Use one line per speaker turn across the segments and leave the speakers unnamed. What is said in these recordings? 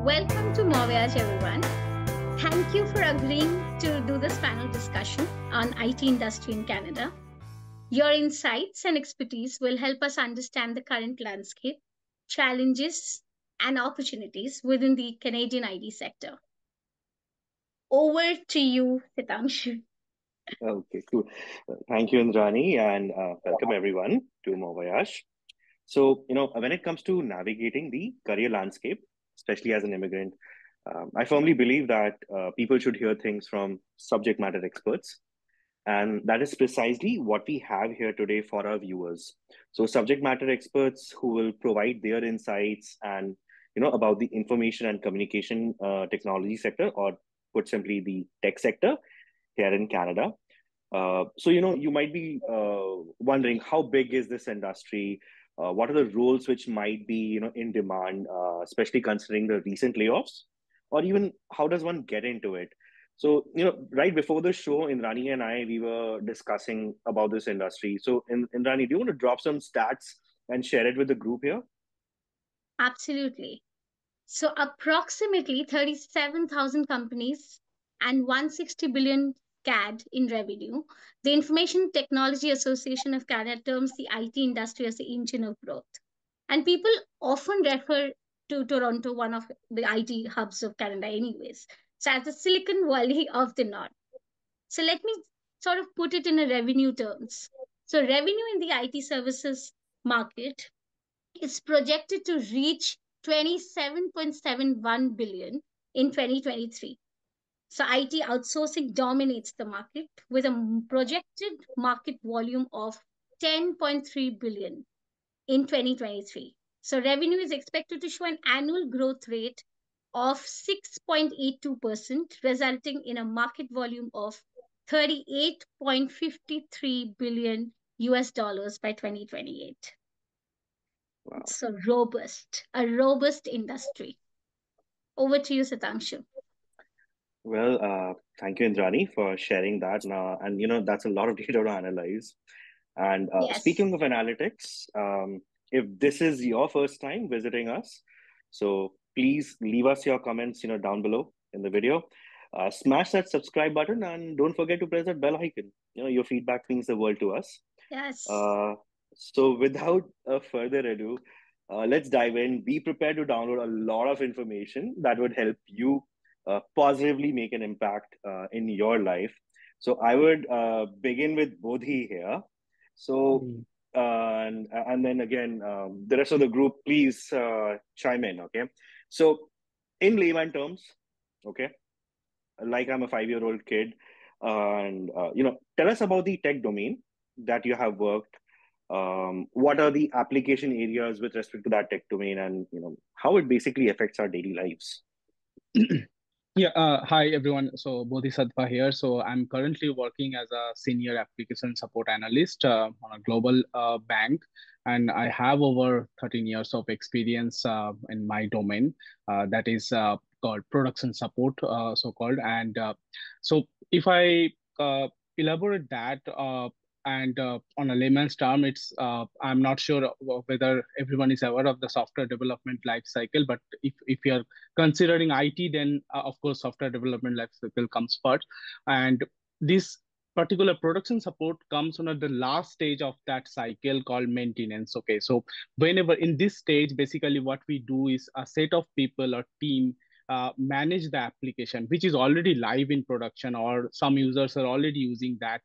Welcome to Moviage, everyone. Thank you for agreeing to do this panel discussion on IT industry in Canada. Your insights and expertise will help us understand the current landscape, challenges, and opportunities within the Canadian IT sector. Over to you, Sitanshu.
Okay, cool. Thank you, Indrani, and welcome everyone to Mon Voyage. So, when it comes to navigating the career landscape, especially as an immigrant, I firmly believe that people should hear things from subject matter experts. And that is precisely what we have here today for our viewers. So, subject matter experts who will provide their insights and, about the information and communication technology sector, or put simply, the tech sector here in Canada. You might be wondering how big is this industry? What are the roles which might be, in demand, especially considering the recent layoffs, or even how does one get into it? So, right before the show, Indrani and I, we were discussing about this industry. So, Indrani, do you want to drop some stats and share it with the group here?
Absolutely. So, approximately 37,000 companies and 160 billion CAD in revenue. The Information Technology Association of Canada terms the IT industry as the engine of growth. And people often refer to Toronto, one of the IT hubs of Canada, anyways. So, as the Silicon Valley of the North. So, let me sort of put it in a revenue terms. So, revenue in the IT services market is projected to reach 27.71 billion in 2023. So IT outsourcing dominates the market with a projected market volume of 10.3 billion in 2023. So revenue is expected to show an annual growth rate of 6.82%, resulting in a market volume of 38.53 billion US dollars by 2028.
Wow.
It's a robust industry. Over to you, Satanshu.
Well, thank you, Indrani, for sharing that. And that's a lot of data to analyze. And
Yes.
speaking of analytics, if this is your first time visiting us, so please leave us your comments, down below in the video. Smash that subscribe button and don't forget to press that bell icon. Your feedback means the world to us.
Yes.
Uh, so without further ado, let's dive in. Be prepared to download a lot of information that would help you positively make an impact in your life. So I would begin with Bodhi here. So,
Mm.
and then again, the rest of the group, please chime in. Okay. So, in layman terms, okay, like I'm a 5-year-old kid, and tell us about the tech domain that you have worked. What are the application areas with respect to that tech domain, and how it basically affects our daily lives?
Yeah, hi everyone. So Bodhisattva here. So I'm currently working as a senior application support analyst on a global bank, and I have over 13 years of experience in my domain. That is called production support, so called. And so if I elaborate that. And on a layman's term, it's I'm not sure whether everyone is aware of the software development life cycle, but if you're considering IT, then of course software development life cycle comes first, and this particular production support comes on at the last stage of that cycle called maintenance. Okay, so whenever in this stage, basically what we do is a set of people or team manage the application which is already live in production, or some users are already using that,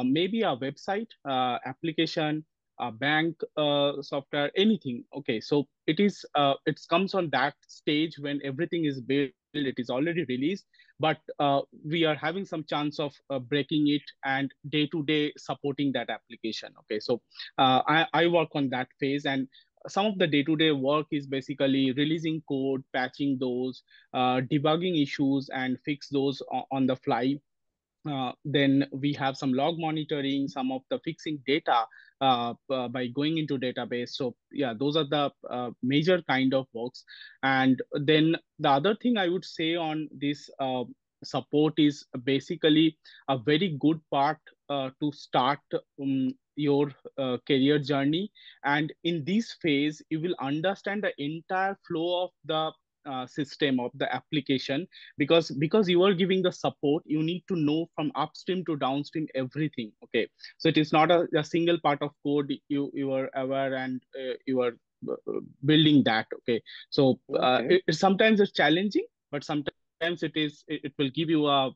maybe a website application, a bank software, anything. Okay, so it comes on that stage when everything is built, it is already released, but we are having some chance of breaking it and day to day supporting that application. Okay, so I work on that phase, and some of the day-to-day work is basically releasing code, patching those, debugging issues, and fix those on the fly. Then we have some log monitoring, some of the fixing data by going into database. So yeah, those are the major kind of works. And then the other thing I would say on this support is basically a very good part to start your career journey. And in this phase, you will understand the entire flow of the system of the application, because you are giving the support, you need to know from upstream to downstream everything. Okay, so it is not a single part of code you are aware, and you are building that. Okay, so
Okay.
sometimes it's challenging, but sometimes it will give you a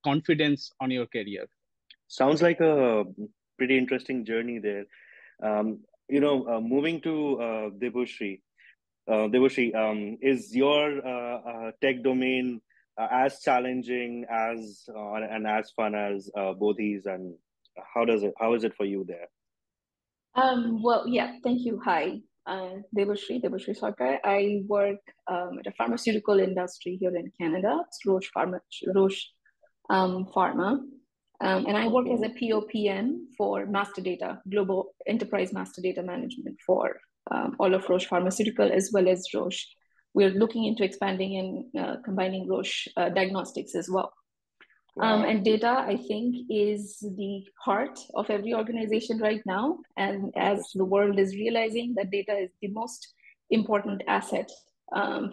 confidence on your career.
Sounds like a pretty interesting journey there. Moving to Debashri. Debashri, is your tech domain as challenging as and as fun as Bodhi's, and how is it for you there?
Well, yeah, thank you. Hi, Debashri Sarkar. I work at a pharmaceutical industry here in Canada. It's Roche Pharma. And I work as
Okay.
a POPM for master data, global enterprise master data management for all of Roche Pharmaceutical as well as Roche. We're looking into expanding and combining Roche diagnostics as well.
Wow.
And data, I think, is the heart of every organization right now. And as the
Interesting.
world is realizing that data is the most important asset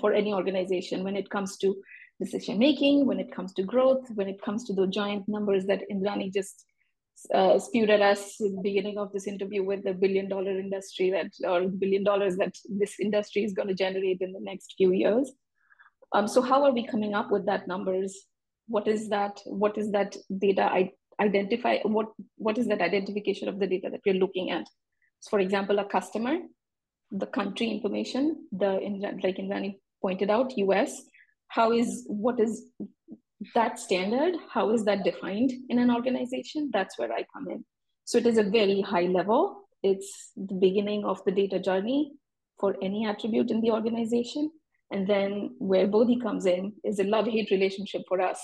for any organization when it comes to decision making, when it comes to growth, when it comes to the giant numbers that Indrani just spewed at us in the beginning of this interview, with the billion-dollar industry or $1 billion that this industry is going to generate in the next few years. So how are we coming up with that numbers? What is that data identify? What is that identification of the data that we're looking at? So for example, a customer, the country information, like Indrani pointed out, US. What is that standard? How is that defined in an organization? That's where I come in. So it is a very high level. It's the beginning of the data journey for any attribute in the organization. And then where Bodhi comes in is a love-hate relationship for us.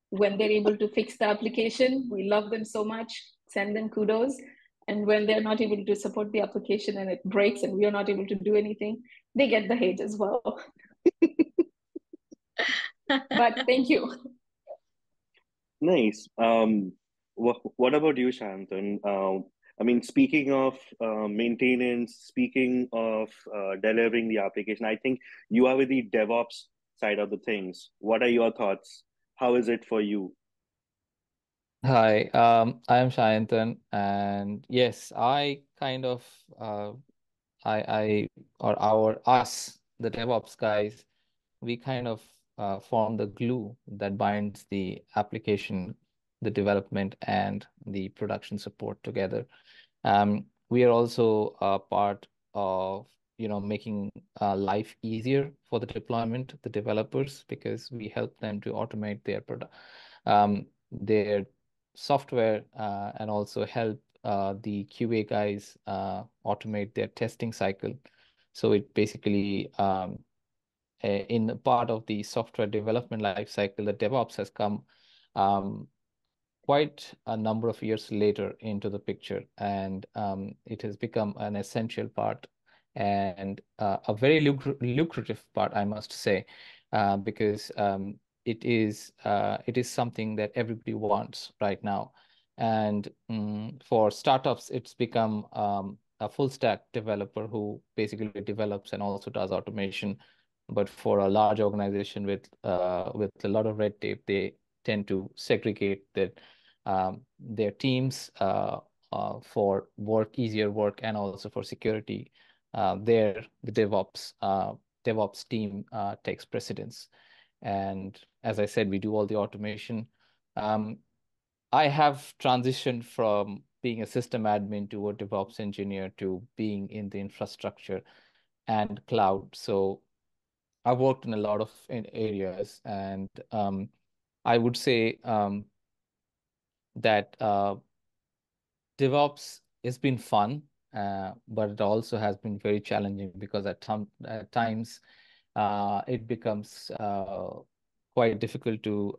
When they're able to fix the application, we love them so much, send them kudos. And when they're not able to support the application and it breaks and we are not able to do anything, they get the hate as well. But thank you.
Nice. What about you, Shantan? I mean, speaking of maintenance, speaking of delivering the application, I think you are with the DevOps side of the things. What are your thoughts? How is it for you?
Hi, I am Shayantan, and yes, I kind of I or our us, the DevOps guys, we kind of form the glue that binds the application, the development, and the production support together. We are also a part of, making life easier for the deployment, the developers, because we help them to automate their software, and also help the QA guys automate their testing cycle. So it basically, in a part of the software development life cycle, the DevOps has come quite a number of years later into the picture, and it has become an essential part, and a very lucrative part, I must say, because it is something that everybody wants right now. And for startups, it's become a full stack developer who basically develops and also does automation. But for a large organization with a lot of red tape, they tend to segregate their teams for easier work, and also for security. The DevOps team takes precedence. And as I said, we do all the automation. I have transitioned from being a system admin to a DevOps engineer to being in the infrastructure and cloud. So I've worked in a lot of areas, and I would say that DevOps has been fun, but it also has been very challenging, because at times it becomes quite difficult to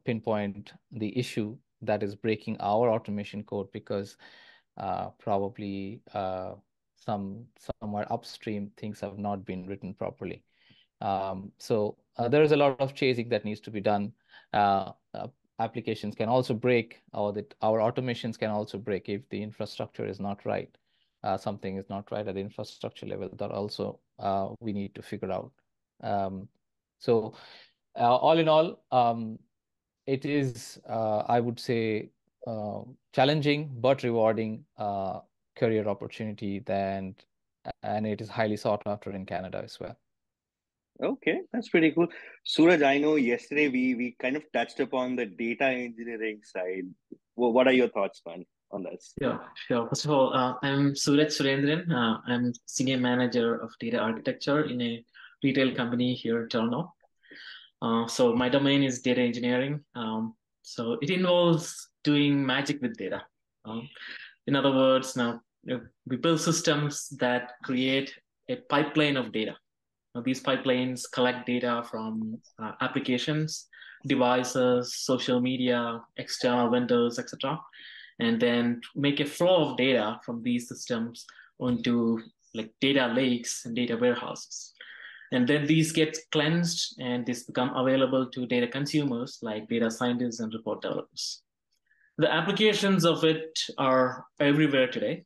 pinpoint the issue that is breaking our automation code, because probably somewhere upstream things have not been written properly. So there is a lot of chasing that needs to be done. Applications can also break, or that our automations can also break if the infrastructure is not right. Something is not right at the infrastructure level that also we need to figure out. So all in all, it is, I would say, challenging but rewarding career opportunity, and it is highly sought after in Canada as well.
Okay, that's pretty cool. Suraj, I know yesterday we kind of touched upon the data engineering side. What are your thoughts, man, on this?
Yeah, sure. First of all, I'm Suraj Surendran. I'm Senior Manager of Data Architecture in a retail company here in Toronto. So my domain is data engineering. So it involves doing magic with data. In other words, now we build systems that create a pipeline of data. Now, these pipelines collect data from applications, devices, social media, external vendors, etc., and then make a flow of data from these systems onto like data lakes and data warehouses. And then these get cleansed and this become available to data consumers like data scientists and report developers. The applications of it are everywhere today,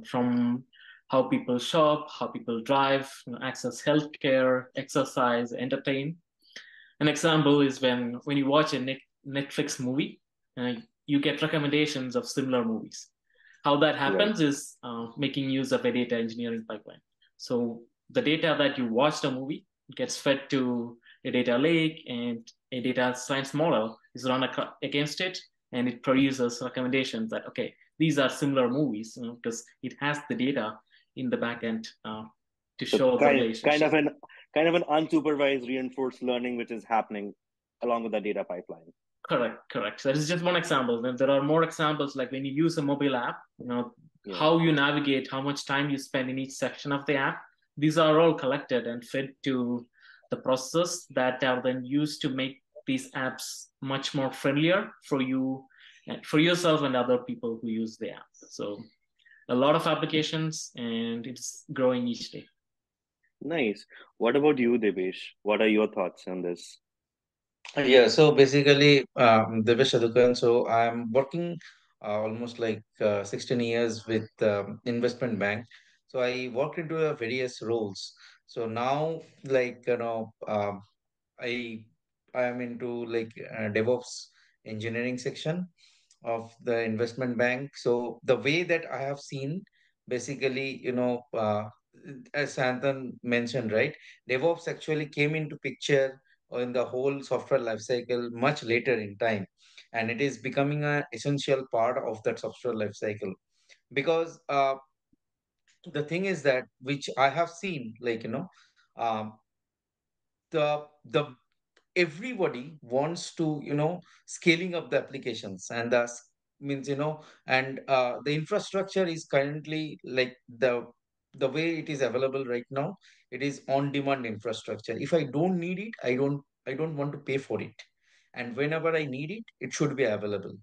from how people shop, how people drive, access healthcare, exercise, entertain. An example is when you watch a Netflix movie, you get recommendations of similar movies. How that happens is making use of a data engineering pipeline. So the data that you watched a movie gets fed to a data lake, and a data science model is run against it, and it produces recommendations that, okay, these are similar movies, because it has the data in the backend to
So
show the relationship.
Kind of an unsupervised reinforced learning which is happening along with the data pipeline.
Correct. So that is just one example. Then there are more examples, like when you use a mobile app, how you navigate, how much time you spend in each section of the app. These are all collected and fed to the processes that are then used to make these apps much more familiar for you, for yourself and other people who use the app. So a lot of applications, and it's growing each day.
Nice. What about you, Devesh? What are your thoughts on this?
Yeah, so basically, Devesh Adukan, so I'm working almost like 16 years with investment bank. So I worked into various roles. So now, like, I I am into like DevOps engineering section of the investment bank. So the way that I have seen, basically, as Santhan mentioned, right, DevOps actually came into picture in the whole software lifecycle much later in time, and it is becoming an essential part of that software lifecycle because the thing is that which I have seen, like um, the everybody wants to scaling up the applications and means and the infrastructure is currently like the way it is available right now. It is on demand infrastructure. If I don't need it, I don't want to pay for it, and whenever I need it, it should be available.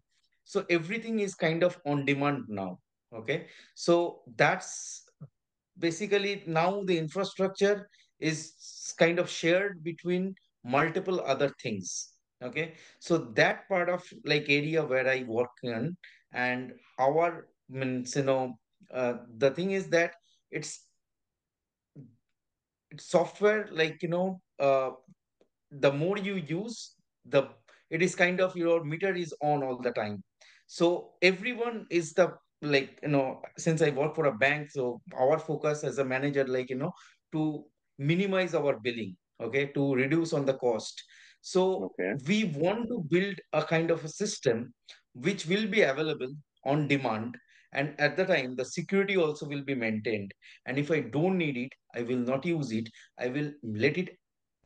So everything is kind of on demand now. Okay, so that's basically now the infrastructure is kind of shared between multiple other things. Okay, so that part of like area where I work in, and our means the thing is that it's it's software, like the more you use, the it is kind of your meter is on all the time. So everyone is the like since I work for a bank, so our focus as a manager, like to minimize our billing, okay, to reduce on the cost. So
Okay.
we want to build a kind of a system which will be available on demand, and at the time the security also will be maintained. And if I don't need it, I will not use it. I will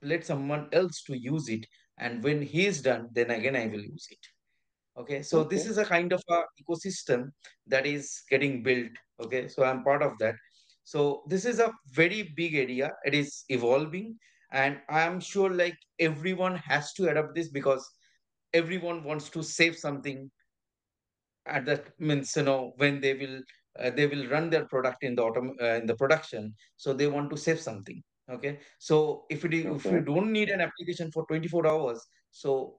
let someone else to use it, and when he is done, then again I will use it. Okay, so this
Okay.
is a kind of a ecosystem that is getting built. Okay, so I'm part of that. So this is a very big area. It is evolving, and I am sure like everyone has to adopt this because everyone wants to save something at that means when they will run their product in the in the production, so they want to save something. Okay, so if you
Okay.
don't need an application for 24 hours, so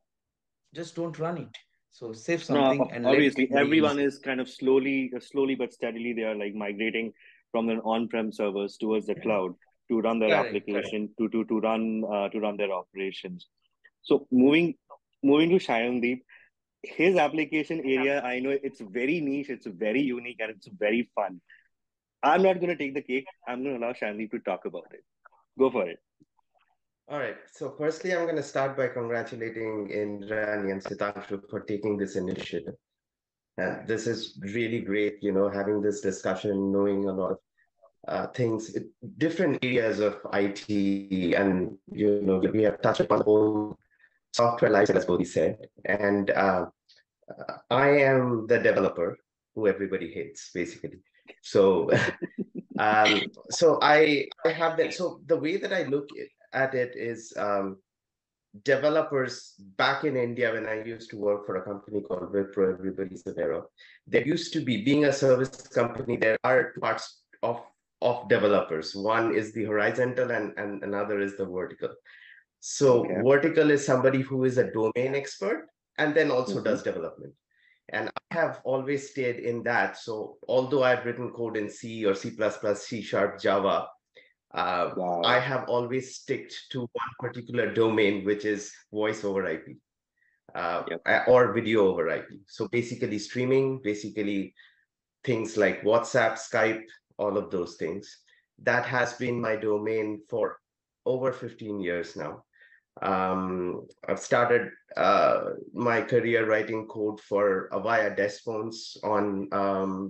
just don't run it. So save
No,
something and let
obviously
somebody use
everyone
it.
is kind of slowly but steadily they are like migrating from their on-prem servers towards the cloud. to run their
Correct, correct.
application, to run their operations. So moving to Shayandeep, his application area, I know it's very niche, it's very unique, and it's very fun. I'm not going to take the cake. I'm going to allow Shayandeep to talk about it. Go for it.
All right. So firstly, I'm going to start by congratulating Indrani and Sitanshu for taking this initiative. And this is really great, having this discussion, knowing a lot of things, different areas of IT, and we have touched upon the whole software lifecycle, as Bodhi said. And I am the developer who everybody hates, basically. So, so I have that. So the way that I look at it is developers back in India, when I used to work for a company called Wipro, everybody's aware of, there used to be, being a service company, there are parts of developers. One is the horizontal and another is the vertical. So
Okay.
vertical is somebody who is a domain expert and then also
Mhm.
does development. And I have always stayed in that. So although I've written code in C or C++, C#, Java, I
Wow.
have always sticked to one particular domain, which is voice over IP
Yep.
or video over IP. So basically streaming, basically things like WhatsApp, Skype, all of those things. That has been my domain for over 15 years now. I've started my career writing code for Avaya desk phones on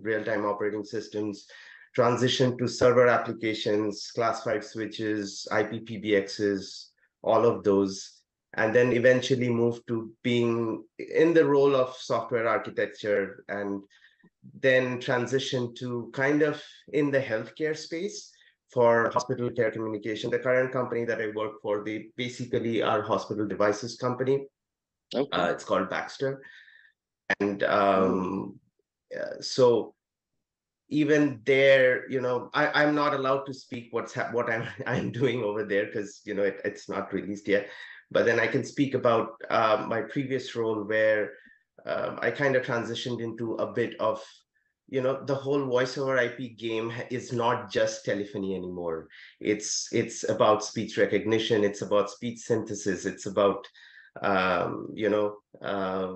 real-time operating systems, transitioned to server applications, class 5 switches, IP PBXs, all of those, and then eventually moved to being in the role of software architecture, and then transitioned to kind of in the healthcare space for hospital care communication. The current company that I work for, they basically are hospital devices company.
Okay.
It's called Baxter. And
Cool.
so even there, I'm not allowed to speak what I'm doing over there because it's not released yet. But then I can speak about my previous role where I kind of transitioned into a bit of the whole voice over IP game is not just telephony anymore. It's about speech recognition. It's about speech synthesis. It's about um, you know uh,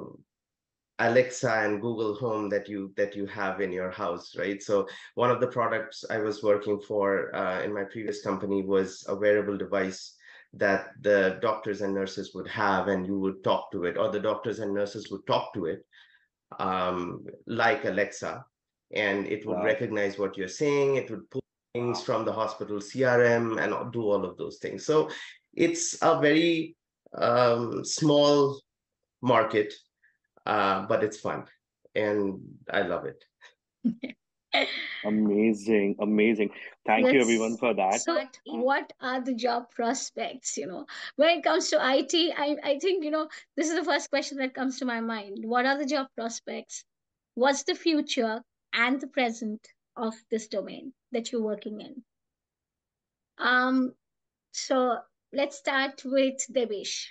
Alexa and Google Home that you have in your house, right? So one of the products I was working for in my previous company was a wearable device that the doctors and nurses would have, and you would talk to it, or the doctors and nurses would talk to it, like Alexa, and it would
Wow.
recognize what you're saying. It would pull things from the hospital CRM and do all of those things. So it's a very small market, but it's fun and I love it.
Amazing. Amazing. Thank you everyone
Yes.
for that.
So, what are the job prospects? When it comes to IT, I think, this is the first question that comes to my mind. What are the job prospects? What's the future and the present of this domain that you're working in? So let's start with Devesh.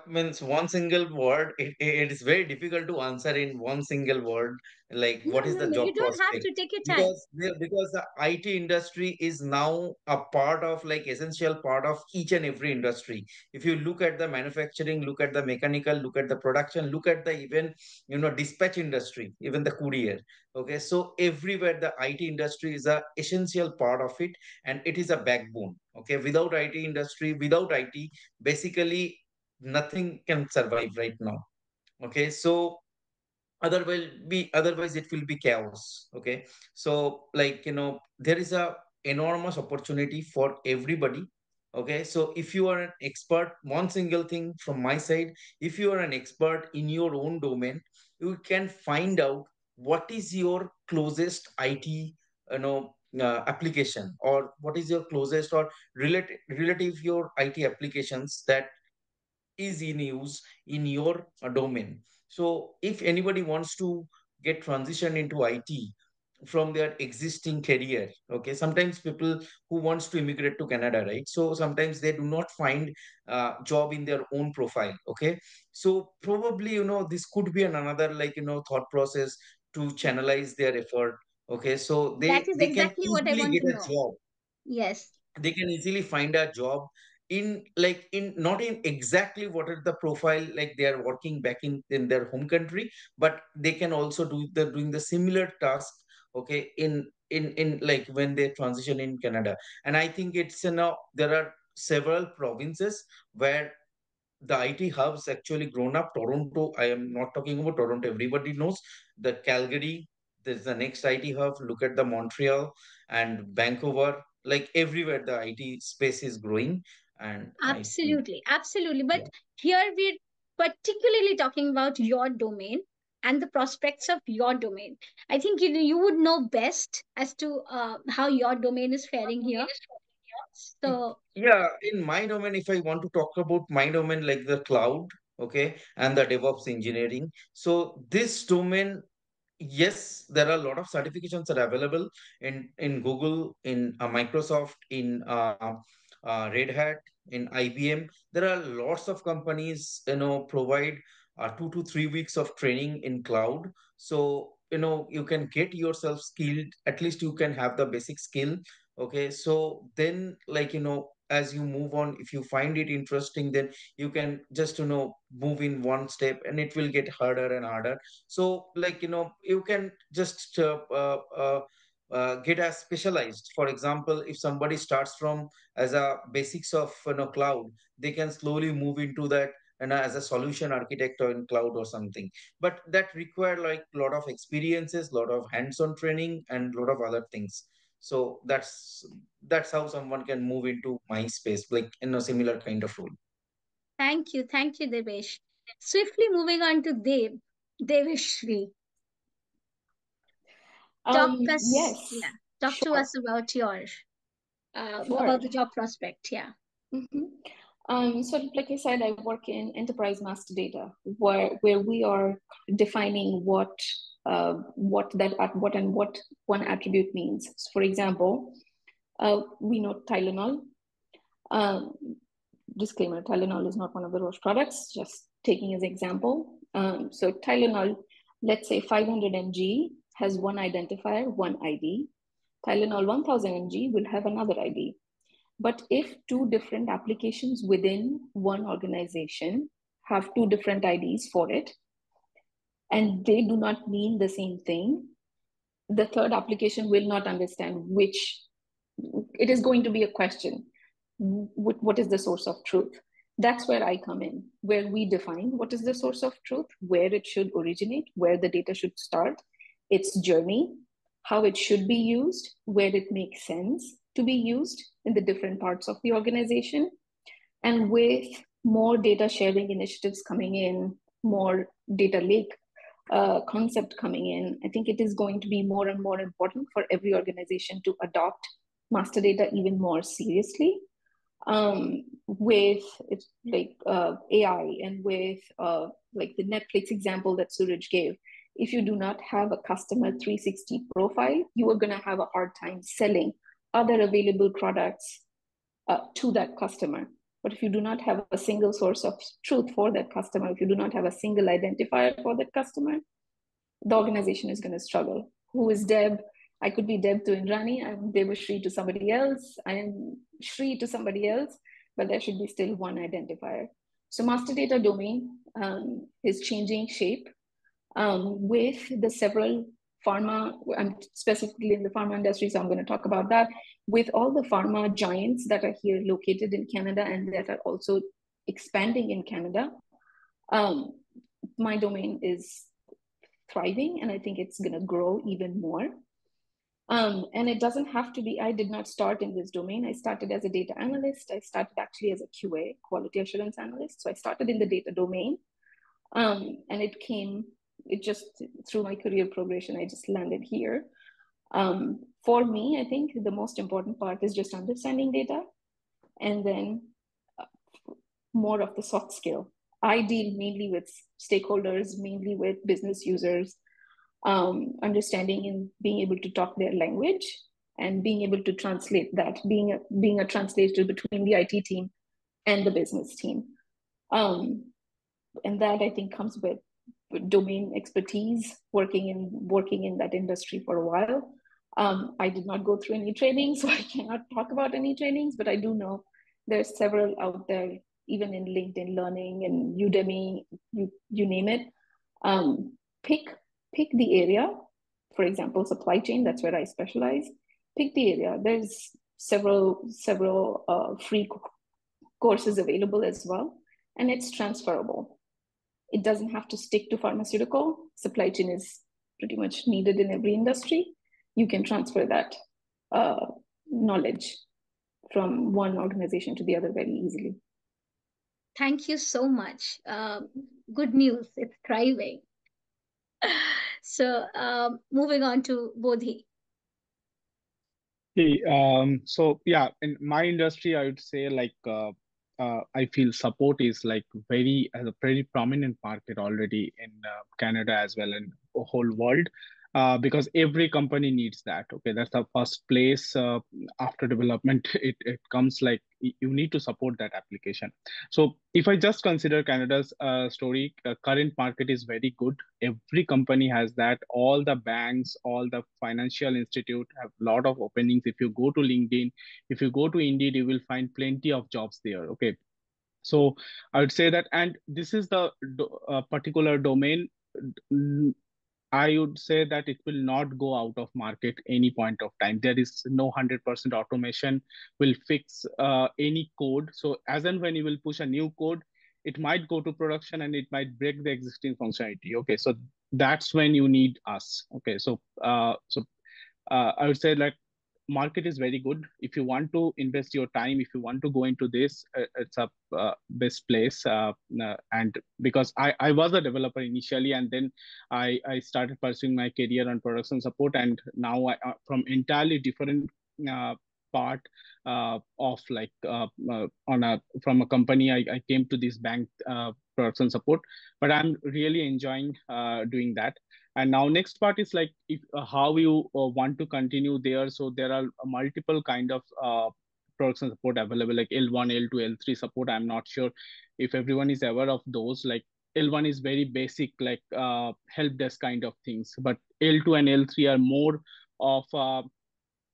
Means one single word, it is very difficult to answer in one single word, like
No,
what is
no,
the
no.
job
You don't have
prospect?
to take your time.
Because the IT industry is now a part of, like, essential part of each and every industry. If you look at the manufacturing, look at the mechanical, look at the production, look at the even dispatch industry, even the courier. Okay, so everywhere the IT industry is a essential part of it, and it is a backbone. Okay, without IT industry, without IT, basically nothing can survive right now. Okay, so otherwise it will be chaos. Okay, so, like, there is a enormous opportunity for everybody. Okay, so if you are an expert, one single thing from my side, if you are an expert in your own domain, you can find out what is your closest IT application, or what is your closest or relative your IT applications that is in use in your domain. So if anybody wants to get transition into IT from their existing career, okay, sometimes people who wants to immigrate to Canada, right? So sometimes they do not find job in their own profile. Okay, so probably this could be another, like, thought process to channelize their effort Okay, so
That is
they can
exactly what I
easily
want
get
to
a
know.
job.
Yes.
They can easily find a job in like in not in exactly what is the profile like they are working back in their home country, but they can also doing the similar task, okay, in like when they transition in Canada. And I think it's there are several provinces where the IT hubs actually grown up. Toronto, I am not talking about Toronto, everybody knows. The Calgary, there's the next IT hub. Look at the Montreal and Vancouver. Like everywhere, the IT space is growing. And I think,
Absolutely, absolutely. But
yeah.
here we're particularly talking about your domain and the prospects of your domain. I think you would know best as to how your domain is faring here. So,
Yeah, in my domain, if I want to talk about my domain, like the cloud, okay, and the DevOps engineering. So this domain, yes, there are a lot of certifications that are available in Google, in Microsoft, in Red Hat, in IBM. There are lots of companies, provide 2 to 3 weeks of training in cloud. So you can get yourself skilled. At least you can have the basic skill. Okay, so then like as you move on, if you find it interesting, then you can just move in one step, and it will get harder and harder. So like you can just get as specialized. For example, if somebody starts from as a basics of cloud, they can slowly move into that and as a solution architect or in cloud or something. But that require like a lot of experiences, lot of hands-on training, and a lot of other things. So that's how someone can move into my space, like in a similar kind of role.
thank you, Devesh. Swiftly moving on to Deveshri.
Yes,
Talk to
sure,
us about your
sure.
about the job prospect. Yeah.
So like I said, I work in enterprise master data, where we are defining what one attribute means. So for example, we know Tylenol. Um, Disclaimer: Tylenol is not one of the Roche products. Just taking as example. So Tylenol, let's say 500 mg has one identifier, one ID. Tylenol 1000 mg will have another ID. But if two different applications within one organization have two different IDs for it, and they do not mean the same thing, the third application will not understand which. It is going to be a question. What is the source of truth? That's where I come in, where we define what is the source of truth, where it should originate, where the data should start, its journey, how it should be used, where it makes sense to be used in the different parts of the organization. And with more data sharing initiatives coming in, more data lake concept coming in, I think it is going to be more and more important for every organization to adopt master data even more seriously. With it's like AI and with like the Netflix example that Suraj gave, if you do not have a customer 360 profile, you are going to have a hard time selling other available products to that customer. But if you do not have a single source of truth for that customer, if you do not have a single identifier for that customer, the organization is going to struggle. Who is Deb? I could be Deb to Indrani. I'm Devashri to somebody else. I am Shri to somebody else, but there should be still one identifier. So master data domain is changing shape with the several pharma, I'm specifically in the pharma industry, so I'm going to talk about that, with all the pharma giants that are here located in Canada and that are also expanding in Canada. My domain is thriving, and I think it's going to grow even more. And it doesn't have to be, I did not start in this domain. I started as a data analyst. I started actually as a QA, quality assurance analyst. So I started in the data domain. And it just, through my career progression, I just landed here. For me, I think the most important part is just understanding data, and then more of the soft skill. I deal mainly with stakeholders, mainly with business users, understanding and being able to talk their language and being able to translate that, being a translator between the IT team and the business team. And that I think comes with domain expertise working in that industry for a while. I did not go through any training, so I cannot talk about any trainings, but I do know there's several out there, even in LinkedIn Learning and Udemy, you name it. Pick the area. For example, supply chain, that's where I specialize. Pick the area. There's several free courses available as well, and it's transferable. It doesn't have to stick to pharmaceutical. Supply chain is pretty much needed in every industry. You can transfer that knowledge from one organization to the other very easily.
Thank you so much. Good news, it's thriving. So moving on to Bodhi.
Hey, so yeah, in my industry, I would say like I feel support is like as a very prominent market already in Canada as well in the whole world, because every company needs that. Okay, that's the first place after development. It comes like you need to support that application. So if I just consider Canada's story, current market is very good. Every company has that. All the banks, all the financial institute have a lot of openings. If you go to LinkedIn, if you go to Indeed, you will find plenty of jobs there. Okay, so I would say that, and this is the particular domain. I would say that it will not go out of market any point of time. There is no 100% automation will fix any code. So as and when you will push a new code, it might go to production and it might break the existing functionality. Okay, so that's when you need us. Okay, so I would say like market is very good. If you want to invest your time, if you want to go into this, it's a best place. And because I was a developer initially, and then I started pursuing my career on production support, and now from entirely different part of like from a company, I came to this bank production support, but I'm really enjoying doing that. And now next part is like if how you want to continue there. So there are multiple kind of production support available, like L1, L2, L3 support. I'm not sure if everyone is aware of those. Like L1 is very basic, like help desk kind of things, but L2 and L3 are more of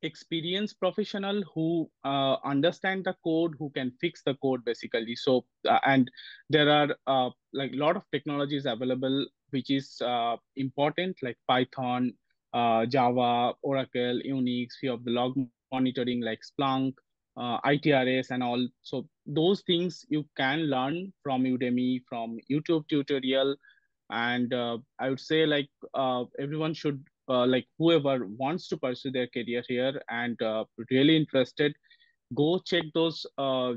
experienced professional who understand the code, who can fix the code basically. So and there are like a lot of technologies available which is important, like Python, Java, Oracle, Unix, few of the log monitoring like Splunk, ITRS and all. So those things you can learn from Udemy, from YouTube tutorial. And I would say like everyone should like whoever wants to pursue their career here and really interested, go check those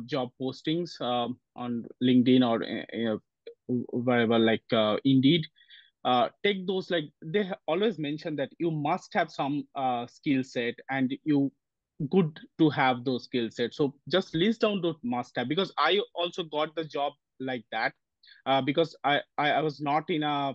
job postings on LinkedIn or wherever, like Indeed. Take those, like they always mention that you must have some skill set, and you good to have those skill sets. So just list down those must have, because I also got the job like that. Because I was not in a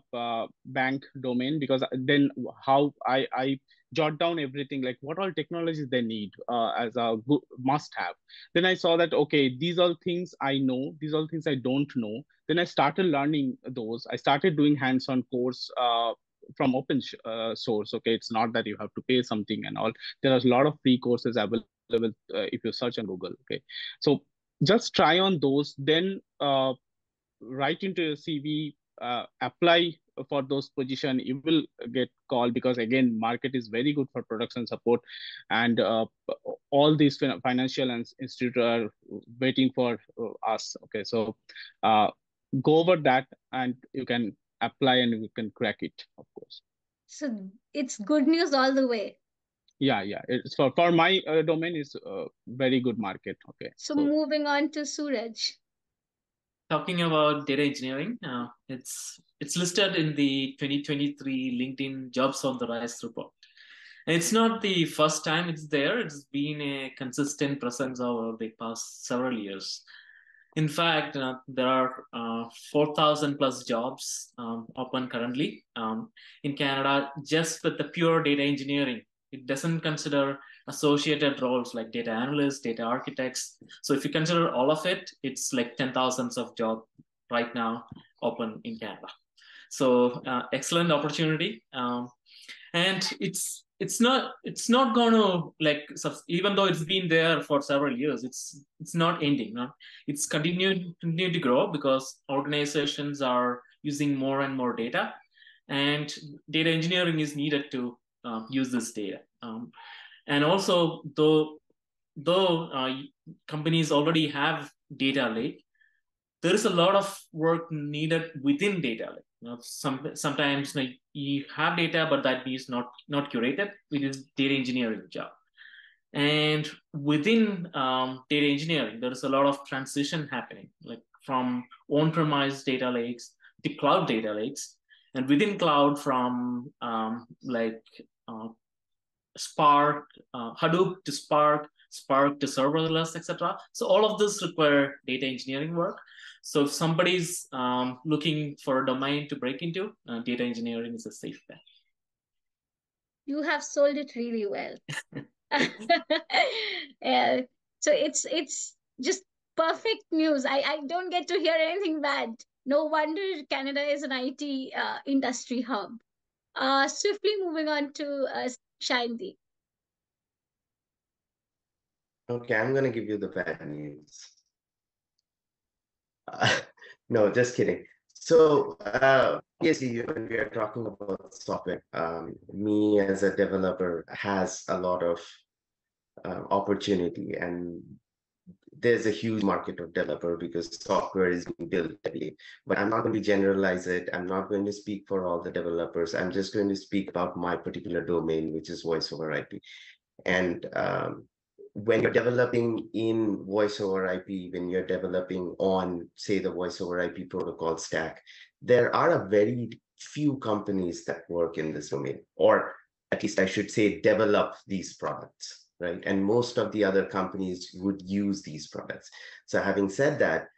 bank domain, because then how I jot down everything, like what all technologies they need as a good must have. Then I saw that, okay, these all things I know, these all things I don't know. Then I started learning those. I started doing hands-on course from open source. Okay, it's not that you have to pay something and all. There are a lot of free courses available if you search on Google. Okay, so just try on those, then write into your CV, apply for those position. You will get called, because again, market is very good for production support, and all these financial institutes are waiting for us. Okay, so go over that, and you can apply and you can crack it, of course.
So it's good news all the way.
Yeah, it's for my domain is very good market. Okay,
so moving on to Suraj.
Talking about data engineering, it's listed in the 2023 LinkedIn Jobs on the Rise report. And it's not the first time it's there. It's been a consistent presence over the past several years. In fact, there are 4,000 plus jobs open currently in Canada just with the pure data engineering. It doesn't consider associated roles like data analysts, data architects. So if you consider all of it, it's like 10,000 of jobs right now open in Canada. So excellent opportunity. And it's not gonna, like, even though it's been there for several years, it's not ending. No? It's continue to grow because organizations are using more and more data, and data engineering is needed to use this data. And also, though companies already have data lake, there is a lot of work needed within data lake. Sometimes you have data, but that is not curated. It is data engineering job. And within data engineering, there is a lot of transition happening, like from on-premise data lakes to cloud data lakes, and within cloud from Spark, Hadoop to Spark, Spark to serverless, etc. So all of this require data engineering work. So if somebody's looking for a domain to break into, data engineering is a safe bet.
You have sold it really well. Yeah. So it's just perfect news. I don't get to hear anything bad. No wonder Canada is an IT industry hub. Swiftly moving on to Shanti.
Okay, I'm going to give you the bad news. No, just kidding. So, obviously, when we are talking about software, me as a developer has a lot of opportunity, and there's a huge market of developer because software is being built heavily. But I'm not going to generalize it. I'm not going to speak for all the developers. I'm just going to speak about my particular domain, which is voice over IP. And when you're developing in voice over IP, when you're developing on, say, the voice over IP protocol stack, there are a very few companies that work in this domain, or at least I should say develop these products, right? And most of the other companies would use these products. So having said that,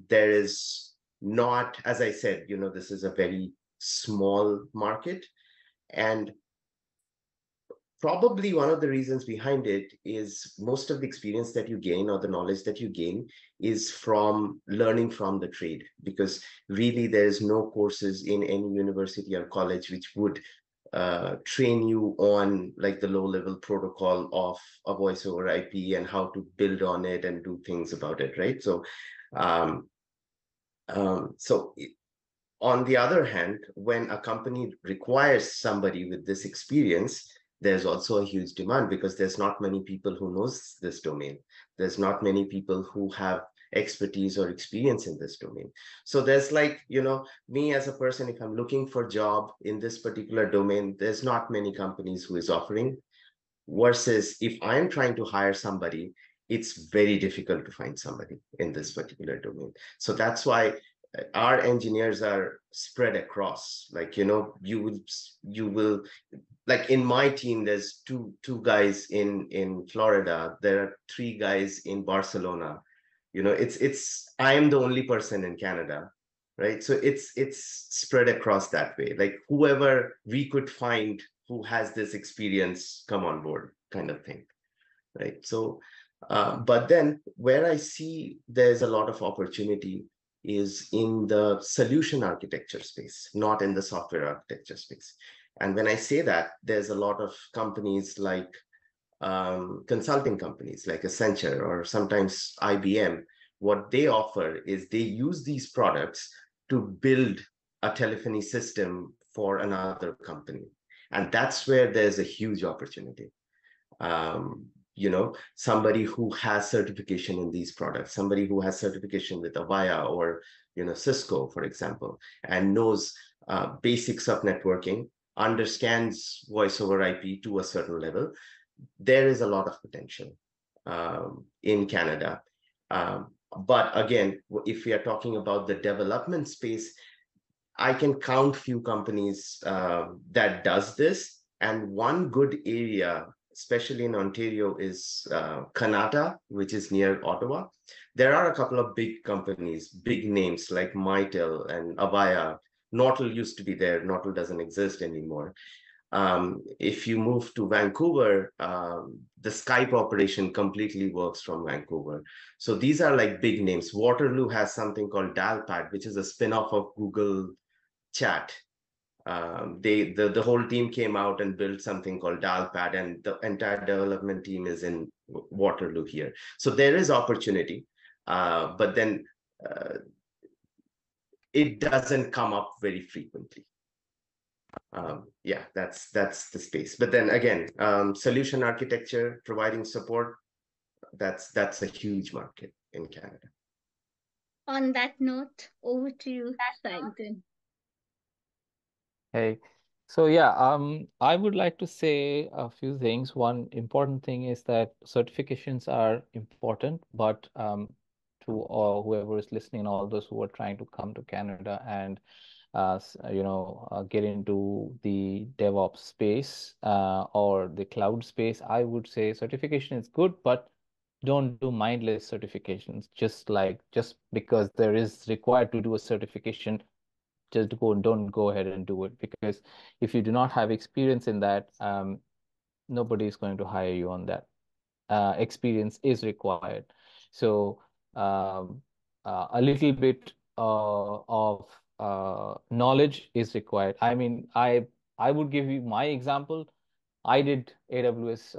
there is not, as I said, this is a very small market. And probably one of the reasons behind it is most of the experience that you gain or the knowledge that you gain is from learning from the trade, because really there's no courses in any university or college which would train you on like the low-level protocol of a voice over IP and how to build on it and do things about it, right? So, on the other hand, when a company requires somebody with this experience, there's also a huge demand because there's not many people who knows this domain. There's not many people who have expertise or experience in this domain. So there's like, me as a person, if I'm looking for a job in this particular domain, there's not many companies who is offering, versus if I'm trying to hire somebody, it's very difficult to find somebody in this particular domain. So that's why our engineers are spread across, like, you will like in my team, there's two guys in Florida, there are 3 guys in Barcelona. I am the only person in Canada, right? So it's spread across that way, like whoever we could find who has this experience, come on board, kind of thing, right? So but then where I see there's a lot of opportunity is in the solution architecture space, not in the software architecture space. And when I say that, there's a lot of companies like consulting companies like Accenture or sometimes IBM. What they offer is they use these products to build a telephony system for another company. And that's where there's a huge opportunity. Somebody who has certification in these products, somebody who has certification with Avaya or, Cisco, for example, and knows basics of networking, understands voice over IP to a certain level, there is a lot of potential in Canada. But again, if we are talking about the development space, I can count few companies that does this. And one good area, especially in Ontario, is Kanata, which is near Ottawa. There are a couple of big companies, big names like Mitel and Avaya. Nortel used to be there. Nortel doesn't exist anymore. If you move to Vancouver, the Skype operation completely works from Vancouver. So these are like big names. Waterloo has something called Dialpad, which is a spin-off of Google chat. The whole team came out and built something called Dialpad, and the entire development team is in Waterloo here. So there is opportunity, but then it doesn't come up very frequently. Yeah, that's the space. But then again, solution architecture, providing support, that's a huge market in Canada.
On that note, over to you, Sainton.
Hey, so yeah, I would like to say a few things. One important thing is that certifications are important, but to whoever is listening, all those who are trying to come to Canada and get into the DevOps space or the cloud space, I would say certification is good, but don't do mindless certifications. Just because there is required to do a certification, don't go ahead and do it, because if you do not have experience in that, nobody is going to hire you on that. Experience is required. So a little bit of knowledge is required. I mean, I would give you my example. I did AWS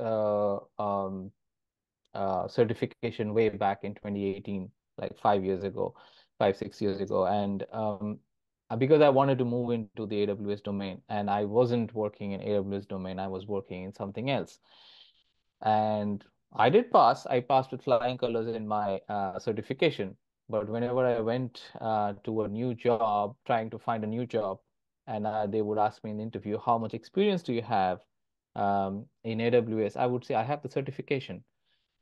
certification way back in 2018, like 5 years ago, 6 years ago. And because I wanted to move into the AWS domain, and I wasn't working in AWS domain, I was working in something else. And I did pass. I passed with flying colors in my certification. But whenever I went to a new job, trying to find a new job, and they would ask me in the interview, how much experience do you have in AWS? I would say, I have the certification.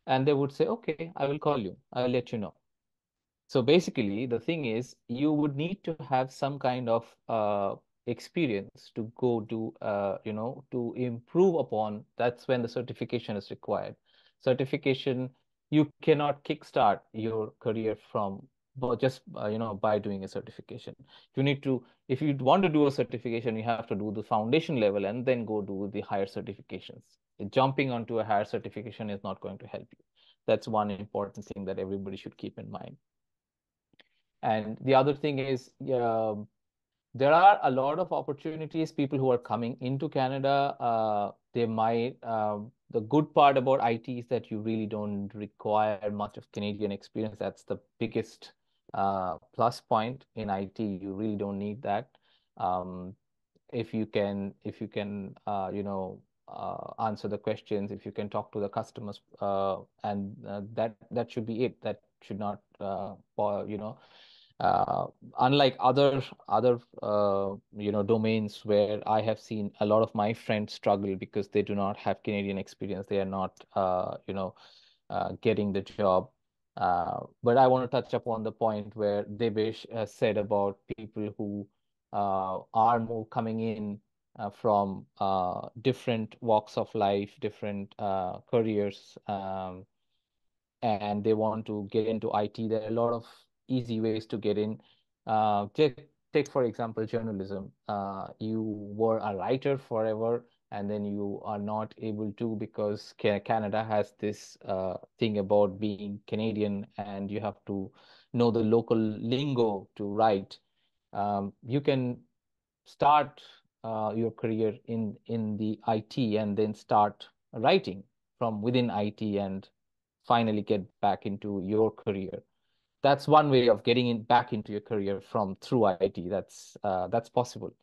And they would say, okay, I will call you. I'll let you know. So basically, the thing is, you would need to have some kind of experience to go to, to improve upon. That's when the certification is required. Certification, you cannot kickstart your career from just, by doing a certification. If you want to do a certification, you have to do the foundation level and then go do the higher certifications. Jumping onto a higher certification is not going to help you. That's one important thing that everybody should keep in mind. And the other thing is, there are a lot of opportunities. People who are coming into Canada, the good part about IT is that you really don't require much of Canadian experience. That's the biggest plus point in IT. You really don't need that. If you can, answer the questions, if you can talk to the customers, and that should be it. That should not, unlike other domains where I have seen a lot of my friends struggle because they do not have Canadian experience. They are not, getting the job. But I want to touch upon the point where Devesh said about people who are more coming in from different walks of life, different careers, and they want to get into IT. There are a lot of easy ways to get in. Take for example, journalism. You were a writer forever, and then you are not able to, because Canada has this thing about being Canadian, and you have to know the local lingo to write. You can start your career in the IT and then start writing from within IT and finally get back into your career. That's one way of getting back into your career through IT. That's possible.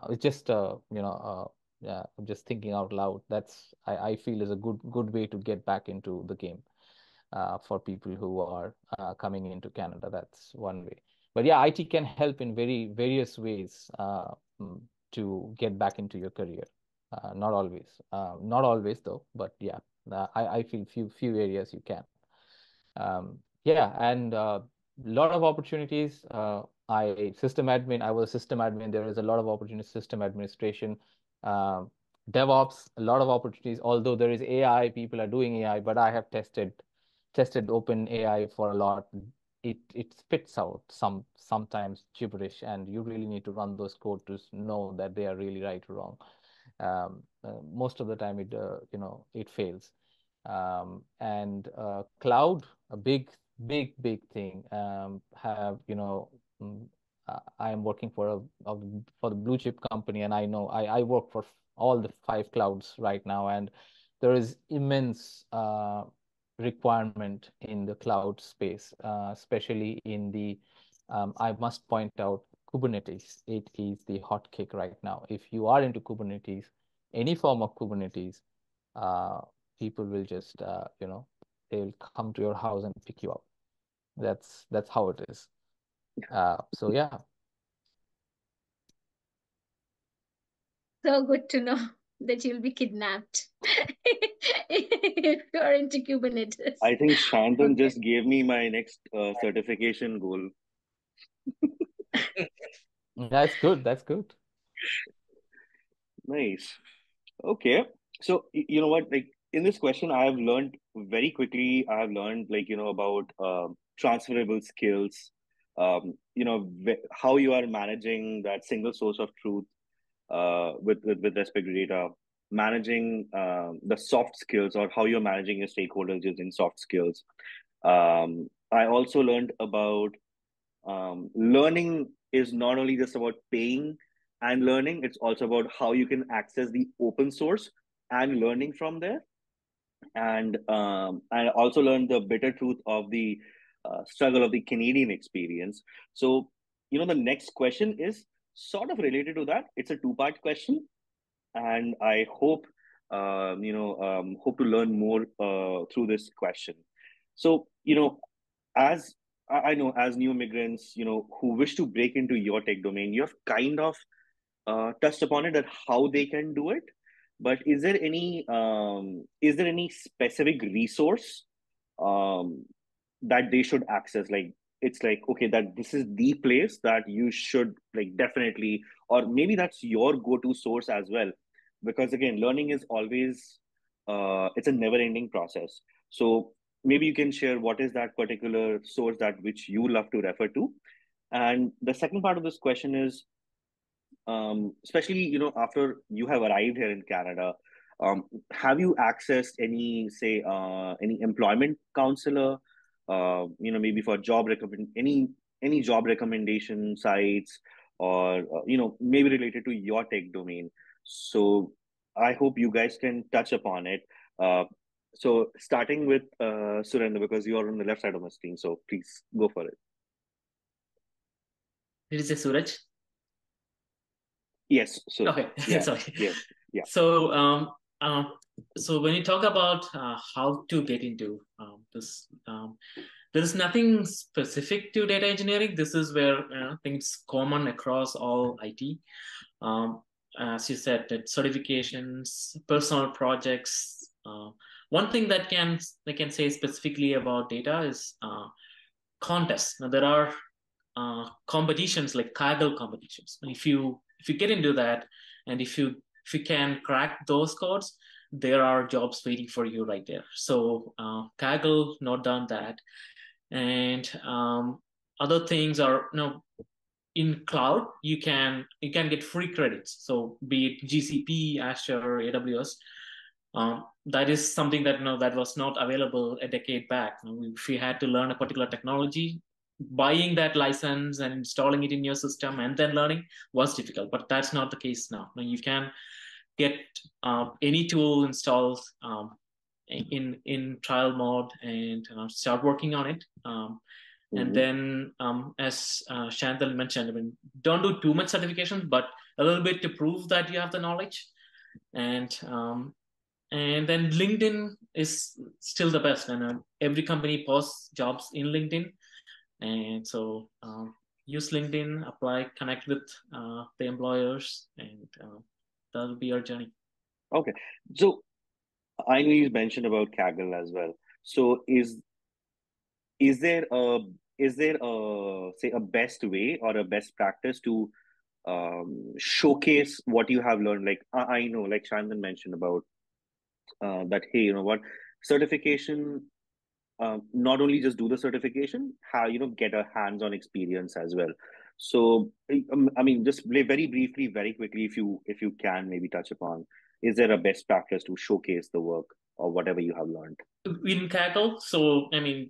It's just yeah, I'm just thinking out loud. I feel is a good way to get back into the game for people who are coming into Canada. That's one way. But yeah, IT can help in very various ways to get back into your career. Not always though, but yeah, I feel few areas you can. Yeah, and lot of opportunities. System admin. I was a system admin. There is a lot of opportunities. System administration, DevOps. A lot of opportunities. Although there is AI, people are doing AI, but I have tested open AI for a lot. It spits out sometimes gibberish, and you really need to run those code to know that they are really right or wrong. Most of the time it fails. And cloud, a big thing. I am working for the blue chip company, and I know I work for all the 5 clouds right now, and there is immense requirement in the cloud space, especially in the I must point out Kubernetes. It is the hot cake right now. If you are into Kubernetes, any form of Kubernetes, people will just they will come to your house and pick you up. That's how it is. So yeah.
So good to know that you'll be kidnapped if you're into Kubernetes.
I think Shantan
Okay.
just gave me my next certification goal.
That's good. That's good.
Nice. Okay. So, you know what? Like in this question, I have learned very quickly. I have learned about transferable skills. How you are managing that single source of truth with respect to data, managing the soft skills, or how you're managing your stakeholders using soft skills. I also learned about learning is not only just about paying and learning, it's also about how you can access the open source and learning from there. And I also learned the bitter truth of the struggle of the Canadian experience. So, the next question is sort of related to that. It's a two-part question, and I hope to learn more through this question. So, as I know, as new immigrants, who wish to break into your tech domain, you have kind of touched upon it, that how they can do it. But is there any specific resource um, that they should access? Like it's like, okay, that this is the place that you should definitely, or maybe that's your go-to source as well, because again, learning is always it's a never-ending process. So maybe you can share what is that particular source that which you love to refer to. And the second part of this question is, especially after you have arrived here in Canada, have you accessed any employment counselor, maybe for any job recommendation sites, or maybe related to your tech domain? So I hope you guys can touch upon it. So starting with Surendra, because you are on the left side of the screen, so please go for it.
Did you say Suraj?
Yes, so
Okay,
yeah,
sorry.
yes, yeah.
So, so when you talk about how to get into this, there is nothing specific to data engineering. This is where I think it's common across all IT. As you said, that certifications, personal projects. One thing that they can say specifically about data is contests. Now there are competitions like Kaggle competitions. If you get into that, and if you can crack those codes, there are jobs waiting for you right there. So Kaggle, not done that. And other things are, in cloud, you can get free credits. So be it GCP, Azure, AWS. That is something that that was not available a decade back. If you had to learn a particular technology, buying that license and installing it in your system and then learning was difficult. But that's not the case now. You can get any tool installed in trial mode and start working on it. And then, as Shantal mentioned, don't do too much certification, but a little bit to prove that you have the knowledge. And then LinkedIn is still the best, and every company posts jobs in LinkedIn. And so use LinkedIn, apply, connect with the employers, and that'll be your journey.
Okay, so I know you mentioned about Kaggle as well. So is there a say a best way or a best practice to showcase what you have learned? Like I know, like Shandan mentioned about that. Hey, you know what, certification. Not only just do the certification, how get a hands-on experience as well. So, I mean, just very briefly, very quickly, if you can maybe touch upon, is there a best practice to showcase the work or whatever you have learned?
In Kaggle, so I mean,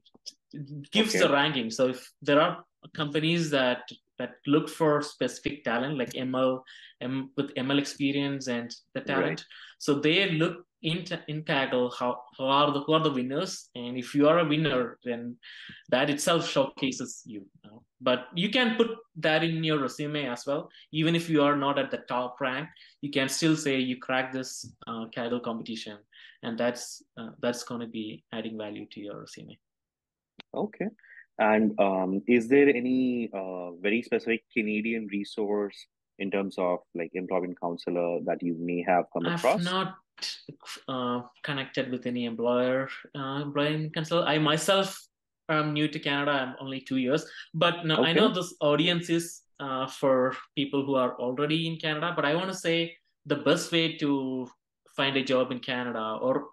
it gives the ranking. So if there are companies that that look for specific talent like with ML experience and the talent. So they look in Kaggle who are the winners, and if you are a winner, then that itself showcases you. But you can put that in your resume as well. Even if you are not at the top rank, you can still say you cracked this Kaggle competition, and that's going to be adding value to your resume.
Okay. And is there any very specific Canadian resource in terms of like employment counselor that you may have come across?
I've not connected with any employment counselor. I myself am new to Canada. I'm only 2 years, but no, I know this audience is for people who are already in Canada. But I want to say the best way to find a job in Canada, or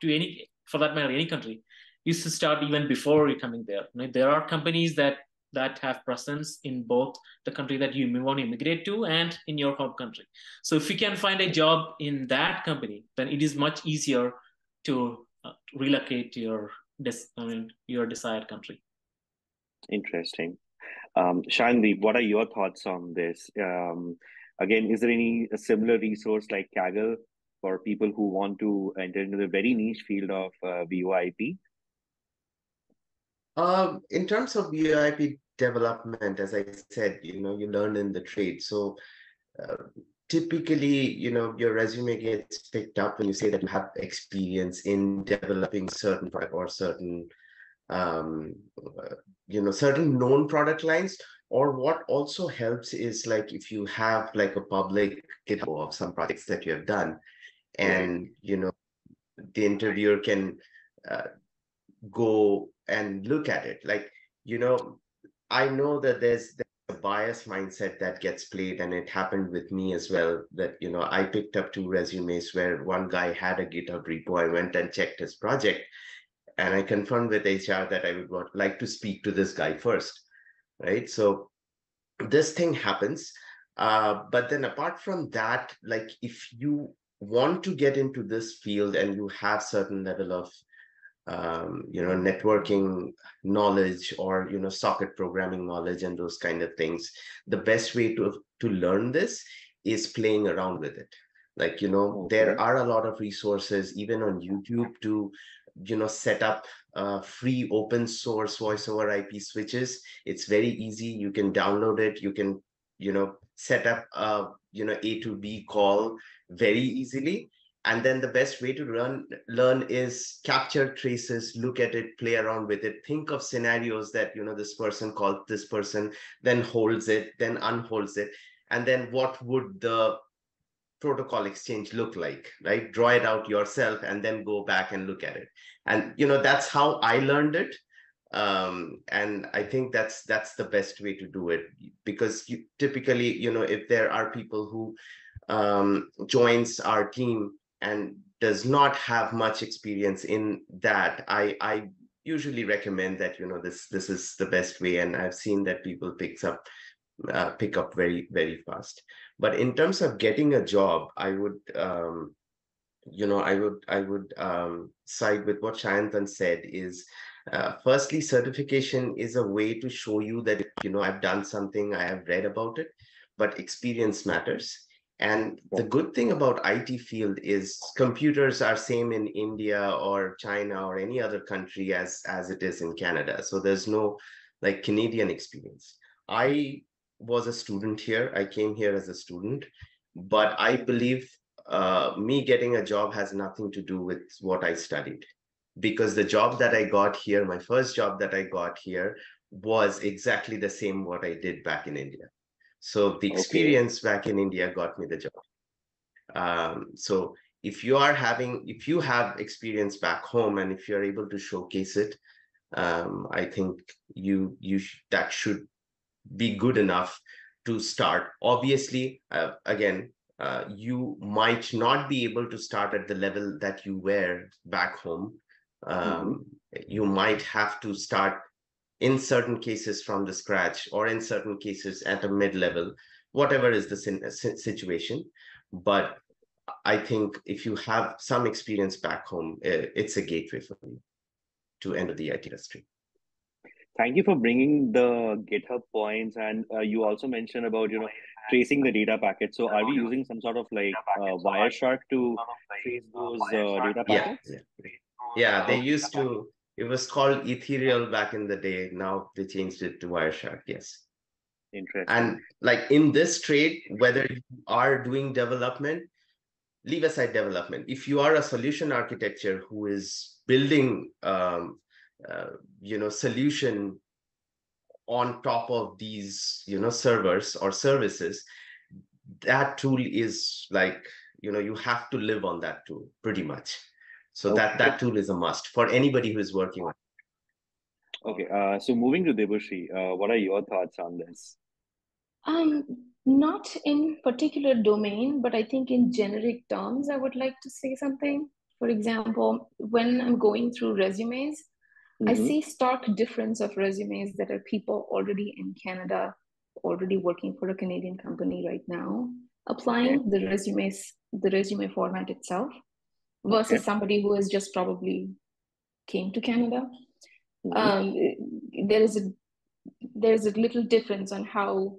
for that matter, any country, is to start even before you're coming there. There are companies that have presence in both the country that you want to immigrate to and in your home country. So if you can find a job in that company, then it is much easier to relocate to your desired country.
Interesting. Shandeep, what are your thoughts on this? Again, is there a similar resource like Kaggle for people who want to enter into the very niche field of VoIP?
In terms of VoIP development, as I said, you learn in the trade. So typically, your resume gets picked up when you say that you have experience in developing certain product or certain, certain known product lines. Or what also helps is like if you have like a public GitHub of some projects that you have done, and the interviewer can go and look at it. Like, I know that there's a bias mindset that gets played, and it happened with me as well, that, I picked up 2 resumes where one guy had a GitHub repo. I went and checked his project, and I confirmed with HR that I would like to speak to this guy first, right? So this thing happens. But then apart from that, like if you want to get into this field and you have certain level of networking knowledge or socket programming knowledge and those kind of things, the best way to learn this is playing around with it. Like there are a lot of resources even on YouTube to set up free open source voice over IP switches. It's very easy. You can download it. You can set up a A to B call very easily. And then the best way to learn is capture traces, look at it, play around with it, think of scenarios that, this person called this person, then holds it, then unholds it. And then what would the protocol exchange look like, right? Draw it out yourself and then go back and look at it. And, that's how I learned it. And I think that's the best way to do it, because typically, if there are people who joins our team and does not have much experience in that, I usually recommend that this is the best way, and I've seen that people pick up very, very fast. But in terms of getting a job, I would side with what Shayanthan said is, firstly, certification is a way to show you that I've done something, I have read about it, but experience matters. And the good thing about IT field is computers are same in India or China or any other country as it is in Canada. So there's no like Canadian experience. I was a student here. I came here as a student, but I believe me getting a job has nothing to do with what I studied, because the job that I got here, my first job that I got here, was exactly the same what I did back in India. So the experience back in India got me the job. So if you have experience back home, and if you're able to showcase it, I think that should be good enough to start. Obviously, again, you might not be able to start at the level that you were back home. You might have to start in certain cases from the scratch, or in certain cases at a mid-level, whatever is the situation. But I think if you have some experience back home, it's a gateway for you to enter the IT industry.
Thank you for bringing the GitHub points, and you also mentioned about tracing the data packets. So are we using some sort of like Wireshark to trace those data
Yeah,
packets?
yeah. They
Okay,
used to. It was called Ethereal back in the day. Now they changed it to Wireshark. Yes.
interesting.
And like in this trade, whether you are doing development, leave aside development. If you are a solution architecture who is building, solution on top of these, servers or services, that tool is like, you have to live on that tool pretty much. So
Okay,
that tool is a must for anybody who is working on it.
okay. So moving to Debashri, what are your thoughts on this?
Not in particular domain, but I think in generic terms, I would like to say something. For example, when I'm going through resumes, I
Mm-hmm.
see stark difference of resumes that are people already in Canada, already working for a Canadian company right now, applying the resume format itself,
Okay.
versus somebody who has just probably came to Canada.
Mm-hmm.
There is a little difference on how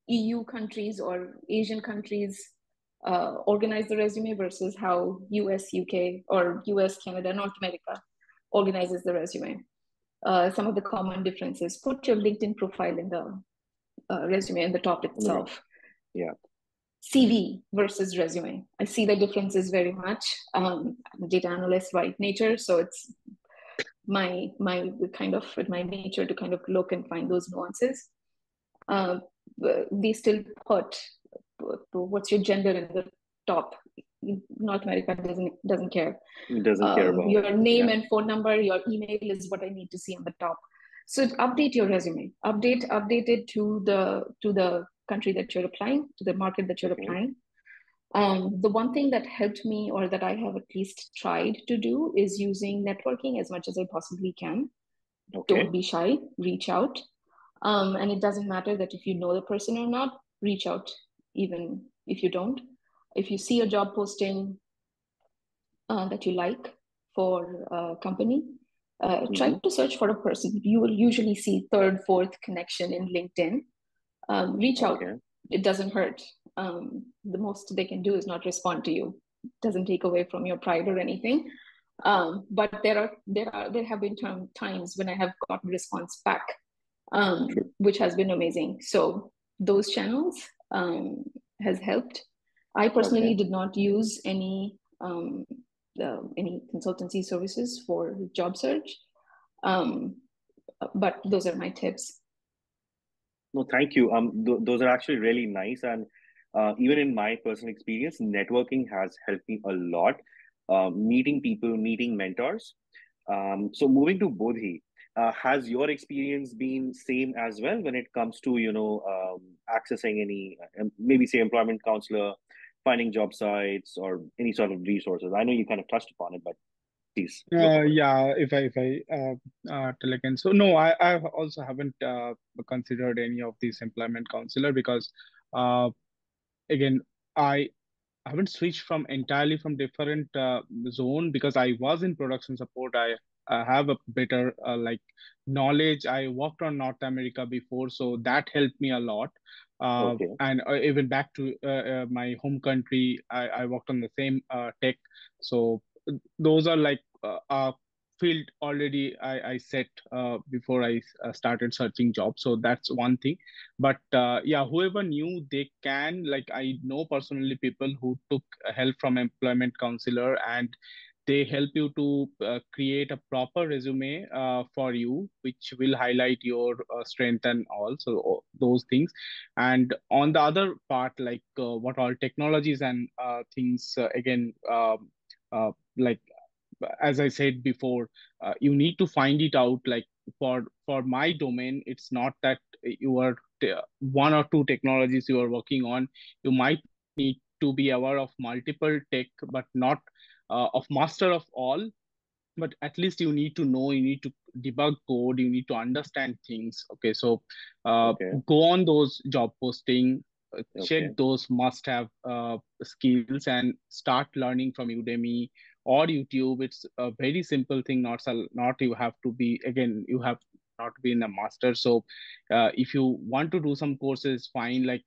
EU countries or Asian countries organize the resume versus how US, UK, or US, Canada, North America organizes the resume. Some of the common differences: put your LinkedIn profile in the resume in the top itself.
Yeah.
CV versus resume. I see the differences very much. I'm a data analyst by nature, so it's my nature to kind of look and find those nuances. They still put what's your gender in the top. North America doesn't care.
It doesn't care about
Your name
yeah.
and phone number, your email is what I need to see on the top. So update your resume. Update it to the country that you're applying, to the market that you're
Okay.
applying. The one thing that helped me, or that I have at least tried to do, is using networking as much as I possibly can.
Okay.
Don't be shy, reach out. And it doesn't matter that if you know the person or not, reach out, even if you don't. If you see a job posting that you like for a company, try to search for a person. You will usually see third, fourth connection in LinkedIn. Reach out.
Okay.
It doesn't hurt. The most they can do is not respond to you. It doesn't take away from your pride or anything. But there have been times when I have gotten response back, which has been amazing. So those channels has helped. I personally did not use any consultancy services for job search, but those are my tips.
No, thank you. Those are actually really nice, and even in my personal experience, networking has helped me a lot. Meeting people, meeting mentors. So moving to Bodhi, has your experience been same as well when it comes to accessing any maybe say employment counselor, finding job sites, or any sort of resources? I know you kind of touched upon it, but please go for it.
Yeah, if I tell again, so no, I also haven't considered any of these employment counselor because again, I haven't switched from entirely from different zone because I was in production support. I have a better like knowledge. I worked on North America before, so that helped me a lot.
Okay.
And even back to my home country, I worked on the same tech. So those are like field already I set before I started searching jobs. So that's one thing. But yeah, whoever knew they can, like I know personally people who took help from employment counselor and they help you to create a proper resume for you, which will highlight your strength and all. So those things. And on the other part, like what all technologies and things, again, like as I said before, you need to find it out. Like for my domain, it's not that you are one or two technologies you are working on. You might need to be aware of multiple tech, but not of master of all. But at least you need to know, you need to debug code, you need to understand things. Okay, so
Okay.
go on those job posting,
Okay.
check those must have skills and start learning from Udemy or YouTube. It's a very simple thing. Not you have to be, again, you have not be in a master. So if you want to do some courses, fine. Like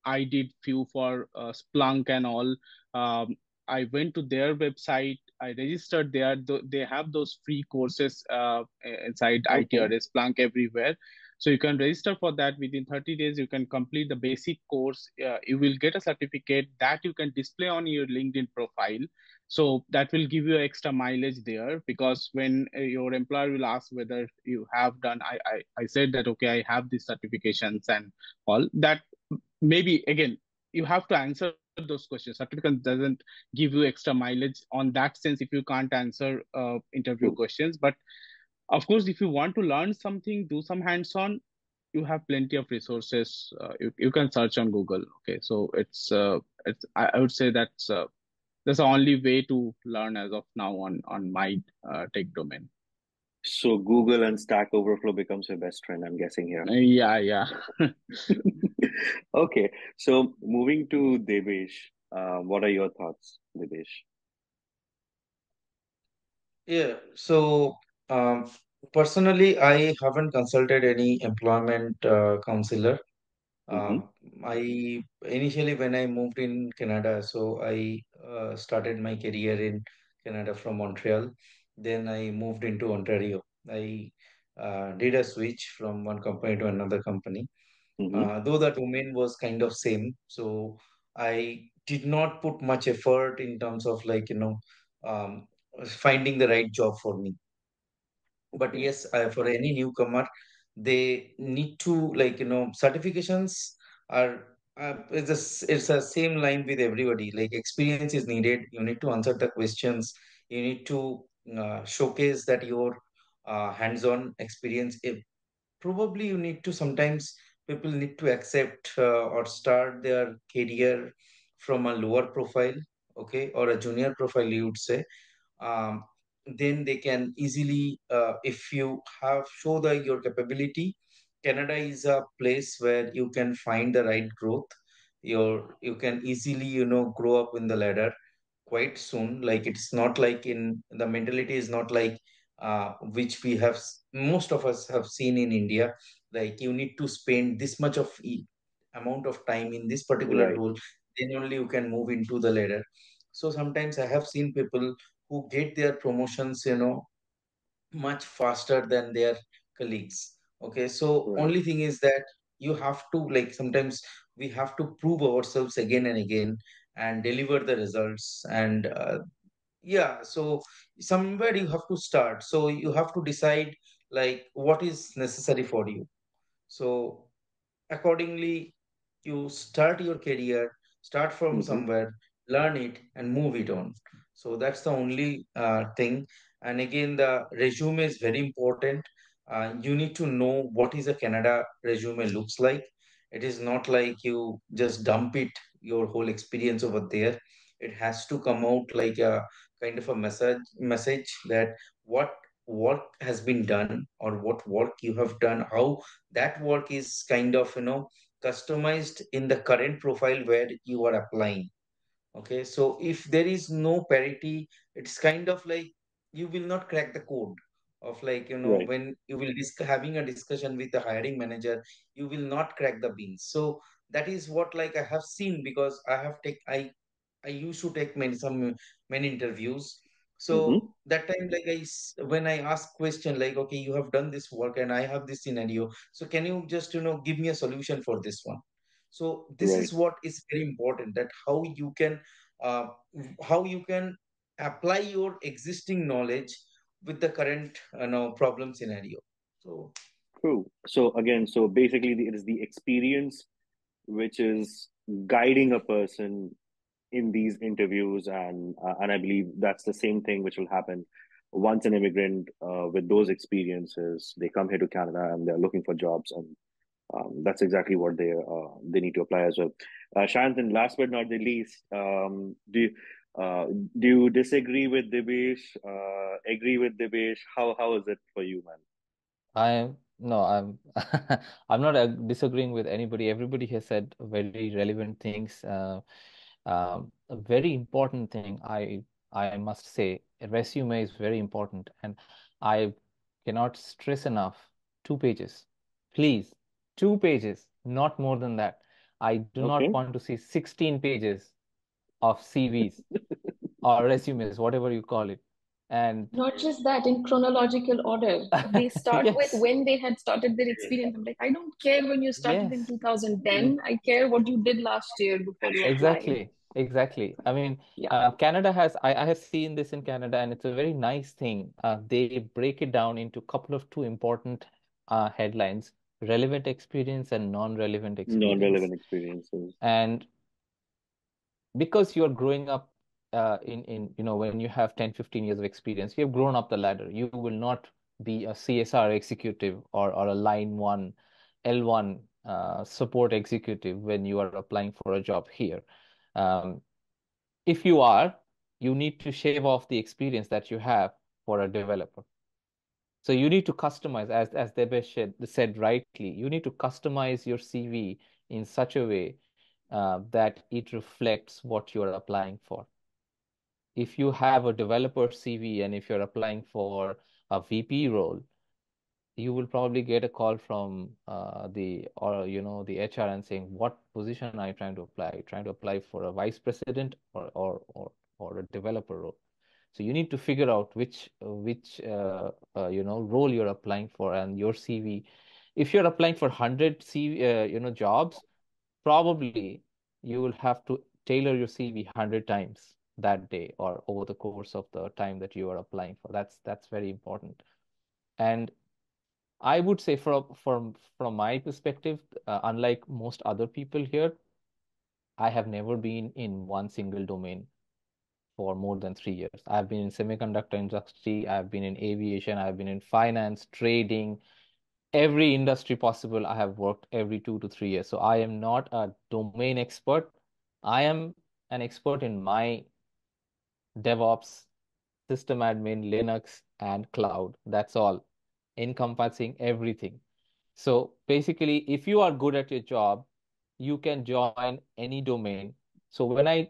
I did few for Splunk and all. I went to their website. I registered there. They have those free courses inside
Okay.
ITRS, Splunk everywhere. So you can register for that. Within 30 days. You can complete the basic course. You will get a certificate that you can display on your LinkedIn profile. So that will give you extra mileage there, because when your employer will ask whether you have done, I said that, okay, I have these certifications and all that. Maybe again, you have to answer those questions. Certificate doesn't give you extra mileage on that sense if you can't answer interview
True.
questions. But of course, if you want to learn something, do some hands-on, you have plenty of resources. You can search on Google. Okay, so it's I would say that's the only way to learn as of now on my tech domain.
So Google and Stack Overflow becomes your best friend, I'm guessing here.
Yeah.
Okay, so moving to Devesh, what are your thoughts, Devesh?
Yeah, so personally, I haven't consulted any employment counselor.
Mm-hmm.
I initially, when I moved in Canada, so I started my career in Canada from Montreal. Then I moved into Ontario. I did a switch from one company to another company.
Mm-hmm.
Though the domain was kind of same, so I did not put much effort in terms of um, finding the right job for me. But
Okay.
yes, for any newcomer, they need to certifications are it's a same line with everybody. Like experience is needed. You need to answer the questions. You need to showcase that your hands-on experience. Probably you need to sometimes people need to accept or start their career from a lower profile, okay, or a junior profile, you would say. um, then they can easily, if you have show the your capability, Canada is a place where you can find the right growth. You can easily grow up in the ladder quite soon. Like it's not like in the mentality is not like which we have most of us have seen in India. Like you need to spend this much of amount of time in this particular
Right.
role, then only you can move into the ladder. So sometimes I have seen people who get their promotions, much faster than their colleagues. Okay, so
Right.
only thing is that you have to like sometimes we have to prove ourselves again and again and deliver the results. And yeah, so somewhere you have to start. So you have to decide like what is necessary for you. So accordingly, you start your career, start from
Mm-hmm.
somewhere, learn it, and move it on. So that's the only thing. And again, the resume is very important. You need to know what is a Canada resume looks like. It is not like you just dump it, your whole experience over there. It has to come out like a kind of a message that what work has been done or what work you have done, how that work is kind of customized in the current profile where you are applying. Okay, so if there is no parity, it's kind of like you will not crack the code of
Right.
when you will having a discussion with the hiring manager, you will not crack the beans. So that is what like I have seen because I used to take many interviews.
Mm-hmm.
So that time, like when I ask question like, okay, you have done this work and I have this scenario. So can you just give me a solution for this one? So this
Right.
is what is very important, that uh, how you can apply your existing knowledge with the current problem scenario. So
True. So again, so basically, it is the experience which is guiding a person in these interviews, and I believe that's the same thing which will happen once an immigrant with those experiences they come here to Canada and they're looking for jobs, and that's exactly what they need to apply as well. Shantan, last but not the least, uh, do you disagree with Dibesh? Agree with Dibesh? How is it for you, man?
I no, I'm I'm not disagreeing with anybody. Everybody has said very relevant things. A very important thing I must say, a resume is very important, and I cannot stress enough 2 pages. Please, 2 pages, not more than that. I do not
Okay.
want to see 16 pages of CVs or resumes, whatever you call it. And
Not just that, in chronological order. They start with
yes,
when they had started their experience. I'm like, I don't care when you started in
yes,
2010. I care what you did last year before you applied.
exactly. I mean,
Yeah.
Canada has, I have seen this in Canada, and it's a very nice thing. They break it down into a couple of two important headlines: relevant experience and non-relevant experience.
Non-relevant experiences.
And because you're growing up in when you have 10-15 years of experience, you have grown up the ladder. You will not be a CSR executive or a line one L1 support executive when you are applying for a job here. um, if you are, you need to shave off the experience that you have for a developer. So you need to customize, as Debesh said rightly, you need to customize your CV in such a way that it reflects what you're applying for. If you have a developer CV and if you're applying for a VP role, you will probably get a call from the HR and saying, what position are you trying to apply? Are you trying to apply for a vice president or a developer role? So you need to figure out which role you're applying for, and your CV. If you're applying for 100 jobs, probably you will have to tailor your CV 100 times that day or over the course of the time that you are applying for. That's very important. And I would say from my perspective, unlike most other people here, I have never been in one single domain for more than 3 years. I've been in semiconductor industry, I've been in aviation, I've been in finance, trading, every industry possible. I have worked every 2 to 3 years. So I am not a domain expert. I am an expert in my DevOps, system admin, Linux, and cloud. That's all, encompassing everything. So basically, if you are good at your job, you can join any domain. So when I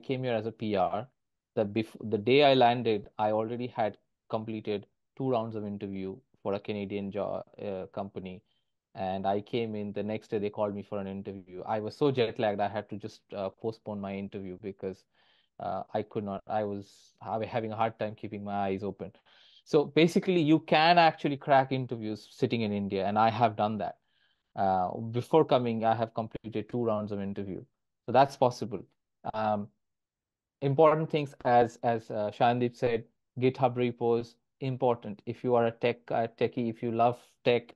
came here as a PR. The day I landed, I already had completed 2 rounds of interview for a Canadian job company, and I came in the next day. They called me for an interview. I was so jet lagged, I had to just postpone my interview because I could not. I was having a hard time keeping my eyes open. So basically, you can actually crack interviews sitting in India, and I have done that. Before coming, I have completed 2 rounds of interview, so that's possible. Um, Important things, as Shandip said, GitHub repos important. If you are a techie, if you love tech,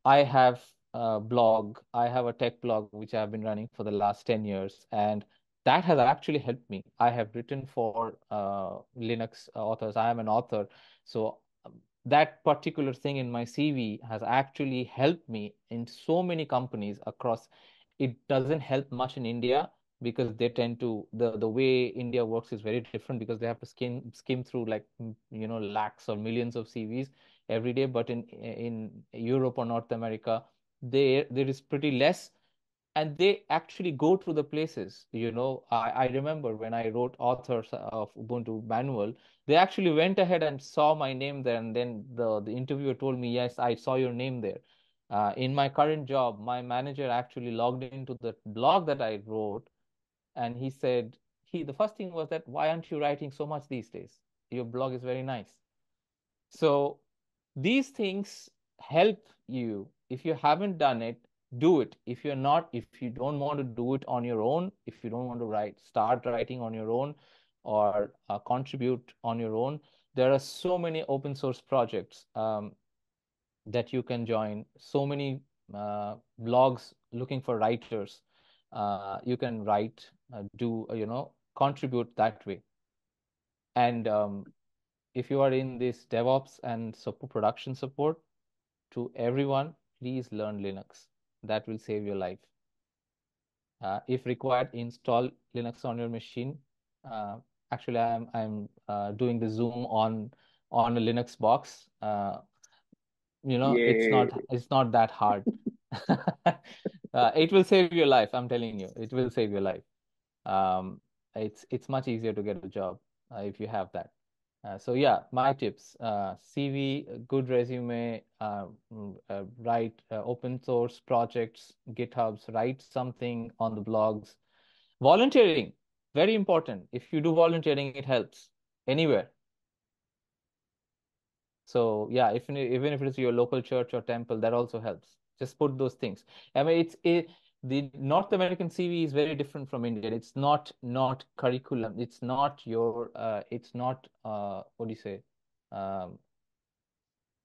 I have a blog. I have a tech blog which I've been running for the last 10 years, and that has actually helped me. I have written for Linux authors. I am an author, so that particular thing in my CV has actually helped me in so many companies across. It doesn't help much in India because they tend to the way India works is very different because they have to skim through like lakhs or millions of CVs every day. But in Europe or North America, there is pretty less, and they actually go to the places. I remember when I wrote authors of Ubuntu manual, they actually went ahead and saw my name there, and then the interviewer told me, yes, I saw your name there. In my current job, my manager actually logged into the blog that I wrote, and he said, the first thing was that, why aren't you writing so much these days? Your blog is very nice. So these things help you. If you haven't done it, do it. If you don't want to do it on your own, if you don't want to start writing on your own or contribute on your own, there are so many open source projects that you can join, so many blogs looking for writers. You can write, contribute that way. And if you are in this DevOps and production support, to everyone, please learn Linux. That will save your life. If required, install Linux on your machine. Actually, I'm doing the Zoom on a Linux box.
Yay.
It's not that hard. It will save your life. I'm telling you, it will save your life. Um, it's much easier to get a job if you have that. So yeah, my tips: CV, good resume, write open source projects, GitHubs, write something on the blogs. Volunteering, very important. If you do volunteering, it helps anywhere. So yeah, even if it's your local church or temple, that also helps. Just put those things. I mean, the North American CV is very different from Indian. It's not curriculum. It's not your. It's not what do you say? Um,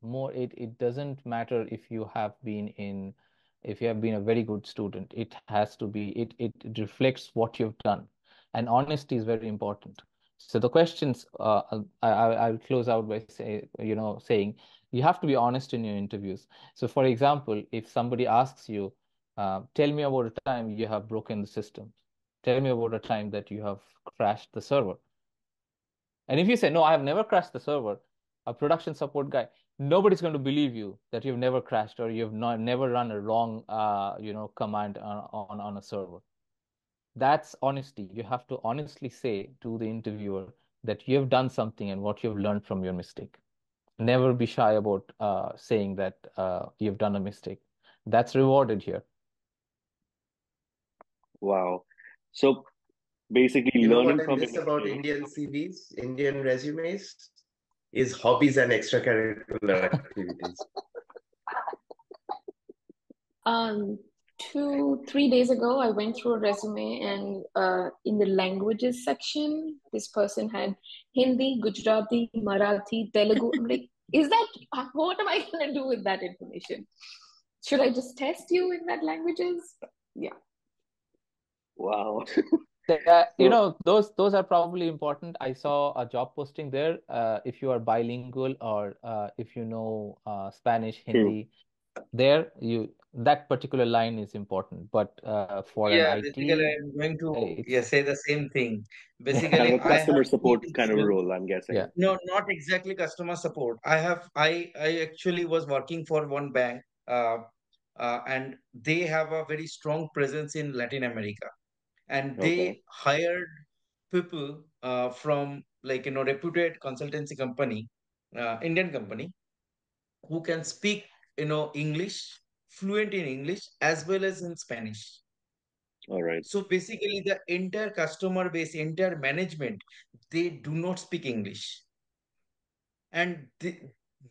more it doesn't matter if you have been a very good student. It has to be it reflects what you've done, and honesty is very important. So the questions I'll close out by saying you have to be honest in your interviews. So for example, if somebody asks you, tell me about a time you have broken the system, tell me about a time that you have crashed the server. And if you say, no, I have never crashed the server, a production support guy, nobody's going to believe you that you've never crashed or you've never run a wrong, command on a server. That's honesty. You have to honestly say to the interviewer that you have done something and what you've learned from your mistake. Never be shy about saying that you've done a mistake. That's rewarded here.
Wow. So basically,
You know
learning
what I
from
miss
your
about
mistakes.
Indian CVs, Indian resumes, is hobbies and extracurricular activities.
2-3 days ago, I went through a resume, and in the languages section, this person had Hindi, Gujarati, Marathi, Telugu. I'm like, what am I going to do with that information? Should I just test you in that languages? Yeah.
Wow.
Those are probably important. I saw a job posting there. If you are bilingual or if you know Spanish, Hindi, that particular line is important. But for an
Yeah, basically,
IT,
I'm going to
it's
say the same thing.
Kind
Basically,
of a
I have
customer
seen
support
this
kind of a role, I'm
yeah.
guessing.
No, not exactly customer support. I actually was working for one bank, and they have a very strong presence in Latin America, and
Okay.
they hired people from, like, reputed consultancy company, Indian company, who can speak, English, fluent in English as well as in Spanish.
All right.
So basically, the entire customer base, entire management, they do not speak English, and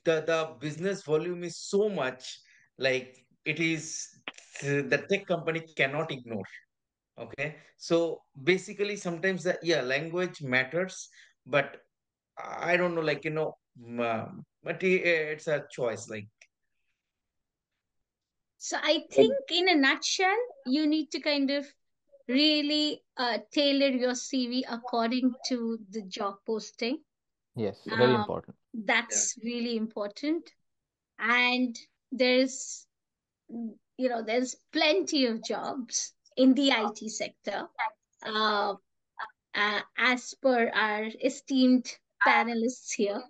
the business volume is so much, like, it is, the tech company cannot ignore. Okay, so basically sometimes the, yeah, language matters, but I don't know, like, but it's a choice, like.
So I think, in a nutshell, you need to kind of really tailor your CV according to the job posting.
Yes, very
Um,
important.
that's really important. And there's, there's plenty of jobs in the IT sector. Uh, as per our esteemed panelists here,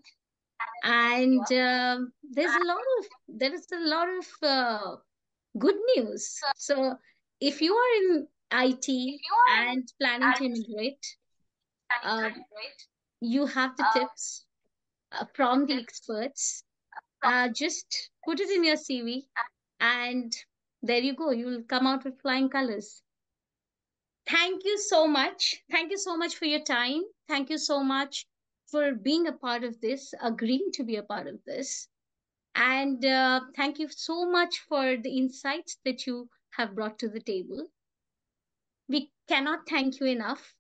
and there is a lot of good news. So if you are in IT and planning to immigrate, uh, you have the tips from the experts. Just put it in your CV, and there you go. You'll come out with flying colors. Thank you so much. Thank you so much for your time. Thank you so much for being a part of this, agreeing to be a part of this. And thank you so much for the insights that you have brought to the table. We cannot thank you enough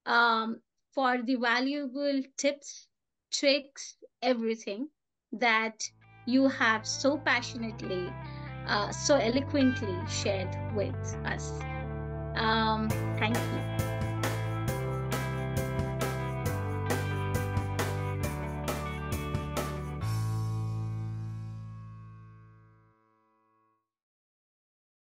for the valuable tips, tricks, everything that you have so passionately, so eloquently shared with us.